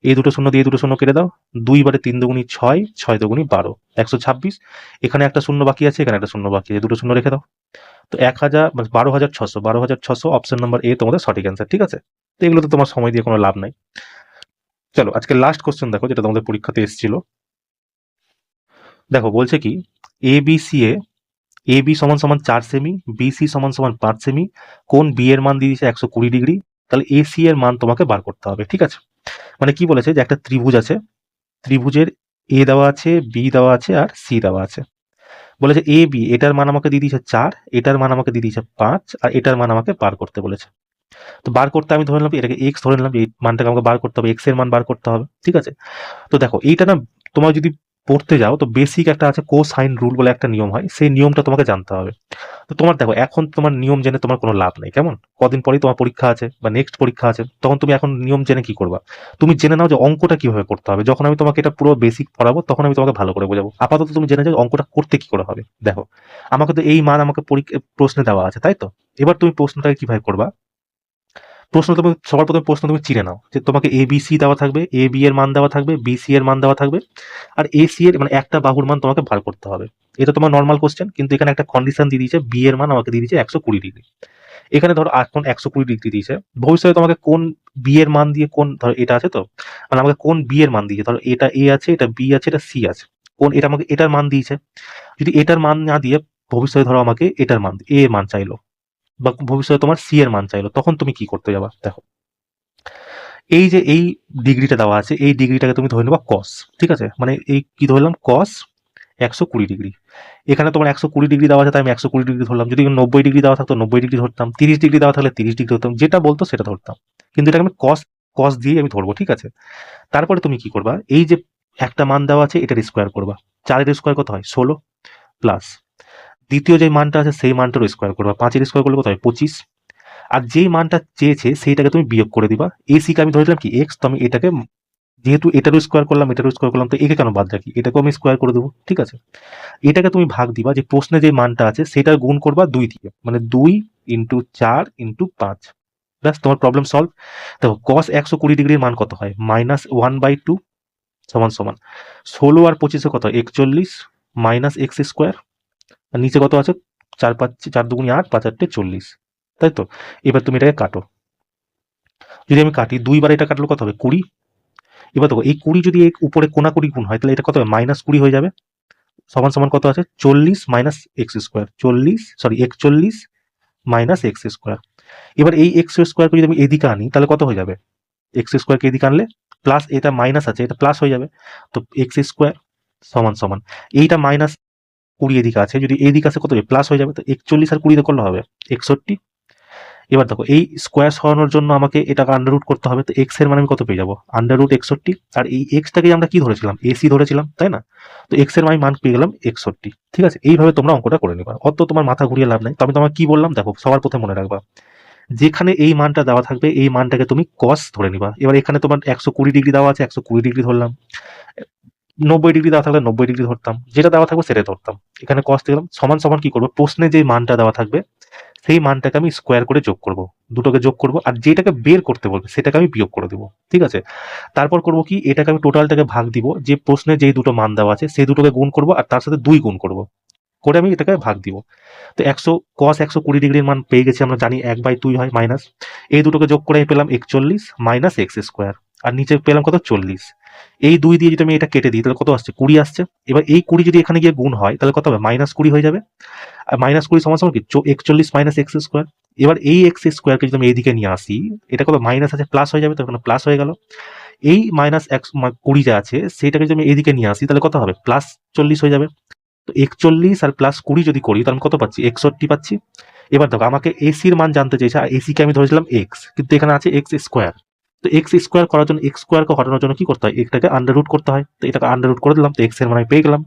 এই দুটো শূন্য দিয়ে দুটো শূন্য কেটে দাও, 2 বারে 3 দুগুণি 6, 6 দুগুণি 12, 126। এখানে একটা শূন্য বাকি আছে, এখানে একটা শূন্য বাকি আছে, দুটো শূন্য রেখে দাও। তো 1000 মানে 12,600, 12,600 অপশন নাম্বার এ তোমাদের সঠিক অ্যান্সার। ঠিক আছে, তো এগুলো তো তোমার সময় দিয়ে কোনো লাভ নাই। চলো আজকে লাস্ট কোশ্চেন দেখো, যেটা তোমাদের পরীক্ষাতে এসেছিল। দেখো বলছে কি, A B C A B সমান সমান 4 সেমি, বি সি সমান সমান 5 সেমি, কোন বি এর মান দিয়ে দিয়েছে 120 ডিগ্রি, তাহলে এ সি এর মান তোমাকে বার করতে হবে। ঠিক আছে, মানে কি বলেছে, যে একটা ত্রিভুজ আছে, ত্রিভুজের এ দেওয়া আছে, বি দেওয়া আছে আর সি দেওয়া আছে। বলেছে এ বি, এটার মান আমাকে দিয়ে দিয়েছে 4, এটার মান আমাকে দিয়ে দিয়েছে 5, আর এটার মান আমাকে বার করতে বলেছে। তো বার করতে আমি ধরে নিলাম এটাকে এক্স ধরে নিলাম, এই মানটাকে আমাকে বার করতে হবে, এক্স এর মান বার করতে হবে। ঠিক আছে, তো দেখো এইটা না, তোমার যদি পড়তে যাও তো বেসিক একটা আছে কোসাইন রুল বলে একটা নিয়ম হয়, সেই নিয়মটা তোমাকে জানতে হবে। তো তোমার দেখো এখন তোমার নিয়ম জেনে তোমার কোনো লাভ নেই, কেমন? কদিন পরেই তোমার পরীক্ষা আছে বা নেক্সট পরীক্ষা আছে, তখন তুমি এখন নিয়ম জেনে কি করবা? তুমি জেনে নাও যে অঙ্কটা কিভাবে করতে হবে, যখন আমি তোমাকে এটা পুরো বেসিক পড়াবো তখন আমি তোমাকে ভালো করে বোঝাবো। আপাতত তুমি জেনে যাও অঙ্কটা করতে কি করে হবে। দেখো, আমাকে তো এই মান আমাকে প্রশ্নে দেওয়া আছে, তাই তো? এবার তুমি প্রশ্নটাকে কিভাবে করবা? প্রশ্ন তুমি সবার প্রথমে প্রশ্ন তুমি চিনে নাও, যে তোমাকে এ বি সি দেওয়া থাকবে, এ বি এর মান দেওয়া থাকবে, বি সি এর মান দেওয়া থাকবে, আর এ সি এর মানে একটা বাহুর মান তোমাকে বার করতে হবে। এটা তোমার নর্মাল কোশ্চেন, কিন্তু এখানে একটা কন্ডিশন দিয়ে দিয়েছে, বি এর মান আমাকে দিয়ে দিয়েছে 120 ডিগ্রি। এখানে ধরো এখন 120 ডিগ্রি দিয়েছে, ভবিষ্যতে তোমাকে কোন বি এর মান দিয়ে, কোন ধরো এটা আছে তো, মানে আমাকে কোন বি এর মান দিয়েছে, ধরো এটা এ আছে, এটা বি আছে, এটা সি আছে, কোন এটা আমাকে এটার মান দিয়েছে। যদি এটার মান না দিয়ে ভবিষ্যতে ধরো আমাকে এটার মান এ এর মান চাইলো, বা ভবিষ্যতে তোমার সি এর মান চাইলো, তখন তুমি কি করতে যাবা? দেখো, এই যে এই ডিগ্রিটা দেওয়া আছে, এই ডিগ্রিটাকে তুমি ধরে নেবা কস। ঠিক আছে, মানে এই কি ধরলাম, কস 120 ডিগ্রি। এখানে তোমার 120 ডিগ্রি দেওয়া আছে, তাই আমি 120 ডিগ্রি ধরলাম। যদি 90 ডিগ্রি দেওয়া থাকতো 90 ডিগ্রি ধরতাম, 30 ডিগ্রি দেওয়া থাকলে 30 ডিগ্রি ধরতাম, যেটা বলতো সেটা ধরতাম। কিন্তু এটাকে আমি কস কস দিয়ে আমি ধরবো। ঠিক আছে, তারপরে তুমি কি করবা, এই যে একটা মান দেওয়া আছে এটার স্কোয়ার করবা। 4-এর স্কোয়ার কত হয়? 16, প্লাস দ্বিতীয় যে মানটা আছে সেই মানটার স্কোয়ার করবা। 5-এর স্কোয়ার করলে কত হয়? 25। আর যেই মানটা চেয়েছে সেইটাকে তুমি বিয়োগ করে দিবা। এই সিকে আমি ধরে দিলাম কি এক্স, তো আমি এটাকে যেহেতু এটারও স্কোয়ার করলাম, এটারও স্কোয়ার করলাম, তো একে কেন বাদ রাখি, এটাকেও আমি স্কোয়ার করে দেবো। ঠিক আছে, এটাকে তুমি ভাগ দিবা, যে প্রশ্নে যে মানটা আছে সেটার গুণ করবা 2 দিয়ে, মানে 2 ইন্টু 4 ইন্টু 5। ব্যাস, তোমার প্রবলেম সলভ। দেখো কস 120 ডিগ্রির মান কত হয়? -1/2 সমান সমান 16 আর 25 কত হয়? 41 মাইনাস এক্স স্কোয়ার। আর নিচে কত আছে? 4 দুগুণি 8, 5 8 40, তাই তো? এবার তুমি এটাকে কাটো, যদি আমি কাটি 2 বার এটা কাটলে কত হবে? 20। এবার দেখো এই 20 যদি এই উপরে কোনাকুড়ি গুণ হয় তাহলে এটা কত হবে? -20 হয়ে যাবে। সমান সমান কত আছে? 40 minus x square, 41 minus x square. এবার এই এক্স স্কোয়ারকে যদি আমি এদিকে আনি তাহলে কত হয়ে যাবে? এক্স স্কোয়ারকে এদিকে আনলে প্লাস, এটা মাইনাস আছে, এটা প্লাস হয়ে যাবে। তো এক্স স্কোয়ার সমান সমান এইটা -20 এদিকে আছে, যদি এইদিকে আসে কত হবে? প্লাস হয়ে যাবে। তো 41 আর 20 করলে হবে 61। এবার দেখো এই স্কোয়ার সরানোর জন্য আমাকে এটাকে আন্ডার রুট করতে হবে, তো এক্স এর মানে আমি কত পেয়ে যাবো? √61। আর এই এক্সটাকে আমরা কি ধরেছিলাম? এসি ধরেছিলাম, তাই না? তো এক্স এর মান পেয়ে গেলাম 61। ঠিক আছে, এইভাবে তোমরা অঙ্কটা করে নিবা, অত তোমার মাথা ঘুরিয়ে লাভ নাই। তো আমি তোমাকে কি বললাম দেখো, সবার প্রথমে মনে রাখবা, যেখানে এই মানটা দেওয়া থাকবে এই মানটাকে তুমি কস ধরে নিবা। এবার এখানে তোমার 120 ডিগ্রি দেওয়া আছে, 120 ডিগ্রি ধরলাম। 90 ডিগ্রি দেওয়া থাকলে 90 ডিগ্রি ধরতাম, যেটা দেওয়া থাকবে সেটাই ধরতাম। এখানে কস দিলাম, সমান সমান কি করবো, প্রশ্নে যে মানটা দেওয়া থাকবে সেই মানটাকে আমি স্কোয়ার করে যোগ করব, দুটোকে যোগ করব, আর যেটাকে বের করতে বলবে সেটাকে আমি বিয়োগ করে দেবো। ঠিক আছে, তারপর করব কি, এটাকে আমি টোটালটাকে ভাগ দিব, যে প্রশ্নে যেই দুটো মান দেওয়া আছে সেই দুটোকে গুণ করব আর তার সাথে 2 গুণ করব, করে আমি এটাকে ভাগ দিব। তো 120 ডিগ্রির মান পেয়ে গেছি, আমরা জানি 1/2 হয় মাইনাস, এই দুটোকে যোগ করে পেলাম 41 মাইনাস এক্স স্কোয়ার। আর নিচে পেলাম কত 40। এই 2 দিয়ে যদি আমি এটা কেটে দিই তাহলে কত আসছে 20 আসছে। এবার এই 20 যদি এখানে গিয়ে গুণ হয় তাহলে কত হবে -20 হয়ে যাবে। আর -20 সমান সমান কি 41 - x স্কোয়ার। এবার এই এক্স স্কোয়ারকে যদি আমি এইদিকে নিয়ে আসি, এটা কত মাইনাস আছে প্লাস হয়ে যাবে, তখন প্লাস হয়ে গেল। এই -20 যা আছে সেটাকে যদি আমি এইদিকে নিয়ে আসি তাহলে কত হবে +40 হয়ে যাবে। তো 41 আর +20 যদি করি তাহলে আমি কত পাচ্ছি 61 পাচ্ছি। এবার দেখো আমাকে এসির মান জানতে চেয়েছে, আর এসিকে আমি ধরেছিলাম এক্স, কিন্তু এখানে আছে এক্স স্কোয়ার। তো এক্স স্কোয়ার করার জন্য এক্স স্কোয়ারকে হটানোর জন্য কি করতে হয়, এটাকে আন্ডাররুট করতে হয়। তো এটাকে আন্ডাররুট করে দিলাম, তো এক্স এর মান আমি পেয়ে গেলাম।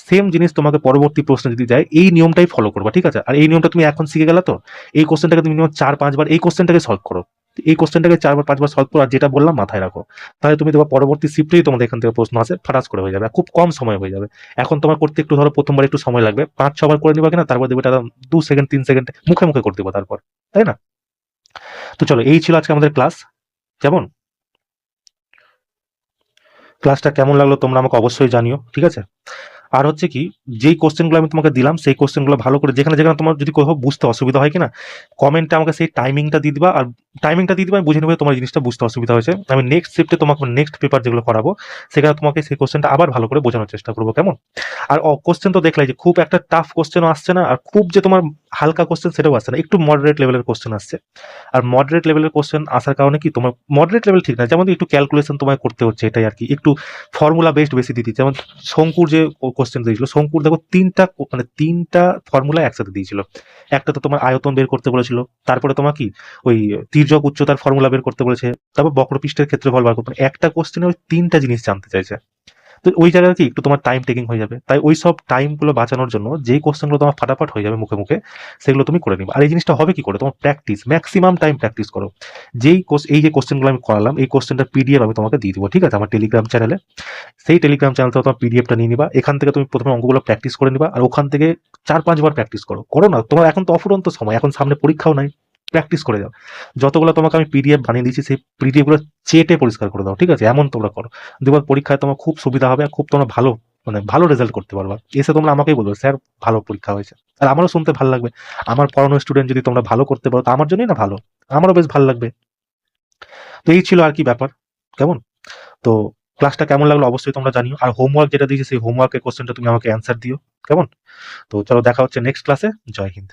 সেম জিনিস তোমাকে পরবর্তী প্রশ্ন যদি যায় এই নিয়মটাই ফলো করবা, ঠিক আছে? আর এই নিয়মটা তুমি এখন শিখে গেলে, তো এই কোশ্চেনটাকে তুমি মিনিমাম 4-5 বার এই কোশ্চেনটাকে সলভ করো। এই কোশ্চেনটাকে 4-5 বার সলভ করো, আর যেটা বললাম মাথায় রাখো। তাহলে তুমি তোমার পরবর্তী শিফটেই তোমাদের এখান থেকে প্রশ্ন আসে ফাটাস করে হয়ে যাবে, খুব কম সময় হয়ে যাবে। এখন তোমার করতে একটু ধরো প্রথমবার একটু সময় লাগবে, 5-6 বার করে নিবা কিনা, তারপর দেবে এটা 2 সেকেন্ড 3 সেকেন্ড মুখে মুখে করে দেবো তারপর, তাই না? তো চলো, এই ছিল আজকে আমাদের ক্লাস। কেমন ক্লাসটা কেমন লাগলো তোমরা আমাকে অবশ্যই জানিও, ঠিক আছে? আর হচ্ছে কি, যেই কোশ্চেনগুলো আমি তোমাকে দিলাম সেই কোশ্চেনগুলো ভালো করে যেখানে যেখানে তোমার যদি কোথাও বুঝতে অসুবিধা হয় কিনা, কমেন্টে আমাকে সেই টাইমিংটা দিয়ে দিবা। আর টাইমিংটা দিয়ে দিবা, আমি বুঝে নেবো তোমার জিনিসটা বুঝতে অসুবিধা হয়েছে। আমি নেক্সট শিফটে তোমাকে নেক্সট পেপার যেগুলো করাবো সেখানে তোমাকে সেই কোশ্চেনটা আবার ভালো করে বোঝানোর চেষ্টা করবো, কেমন? আর কোশ্চেন তো দেখলাই যে খুব একটা টাফ কোশ্চেনও আসছে না, আর খুব যে তোমার হালকা কোশ্চেন সেটাও আসছে না, একটু মডারেট লেভেলের কোশ্চেন আসছে। আর মডারেট লেভেলের কোশ্চেন আসার কারণে কি তোমার মডারেট লেভেল ঠিক না, যেমন একটু ক্যালকুলেশন তোমায় করতে হচ্ছে, এটাই আর কি। একটু ফর্মুলা বেসড বেশি দিতে, যেমন শঙ্কুর যে কোশ্চেন দিয়েছিল, শঙ্কুর দেখো তিনটা ফর্মুলা একসাথে দিয়েছিল। একটা তো তোমার আয়তন বের করতে বলেছিল, তারপরে তোমার কি ওই তির্যক উচ্চতার ফর্মুলা বের করতে বলেছে, তারপর বক্রপৃষ্ঠের ক্ষেত্রফল বার করতে, একটা কোশ্চেনে ওই 3টা জিনিস জানতে চাইছে। তো ওই জায়গায় কি একটু তোমার টাইম টেকিং হয়ে যাবে, তাই ওই সব টাইমগুলো বাঁচানোর জন্য যেই কোশ্চেনগুলো তোমার ফাটাফাট হয়ে যাবে মুখে মুখে সেগুলো তুমি করে নিবে। আর এই জিনিসটা হবে কি করে, তোমার প্র্যাকটিস, ম্যাক্সিমাম টাইম প্র্যাকটিস করো। এই যে কোশ্চেনগুলো আমি করালাম এই কোশ্চেনটার পিডিএফ আমি তোমাকে দিয়ে দিব, ঠিক আছে, আমার টেলিগ্রাম চ্যানেলে। সেই টেলিগ্রাম চ্যানেল থেকে তোমার পিডিএফটা নিয়ে নিবা, এখান থেকে তুমি প্রথমে অঙ্কগুলো প্র্যাকটিস করে নিবা, আর ওখান থেকে 4-5 বার প্র্যাকটিস করো না, তোমার এখন তো অফুরন্ত সময়, এখন সামনে পরীক্ষাও নাই, প্র্যাকটিস করে যাও। যতগুলো তোমাকে আমি পিডিএফ বানিয়ে দিয়েছি সেই পিডিএফ গুলো চেটে পরিষ্কার করে দাও, ঠিক আছে? এমন তোমরা করো, দুবার পরীক্ষায় তোমার খুব সুবিধা হবে, আর খুব তোমরা ভালো ভালো রেজাল্ট করতে পারবা। এসে তোমরা আমাকেই বলবে স্যার ভালো পরীক্ষা হয়েছে, আর আমারও শুনতে ভালো লাগবে। আমার পড়ানো স্টুডেন্ট যদি তোমরা ভালো করতে পারো তো আমার জন্যই না ভালো, আমারও বেশ ভালো লাগবে। তো এই ছিল আর কি ব্যাপার, কেমন? তো ক্লাসটা কেমন লাগলো অবশ্যই তোমরা জানিও, আর হোমওয়ার্ক যেটা দিয়েছি সেই হোমওয়ার্কের কোশ্চেনটা তুমি আমাকে অ্যান্সার দিও, কেমন? তো চলো, দেখা হচ্ছে নেক্সট ক্লাসে। জয় হিন্দ।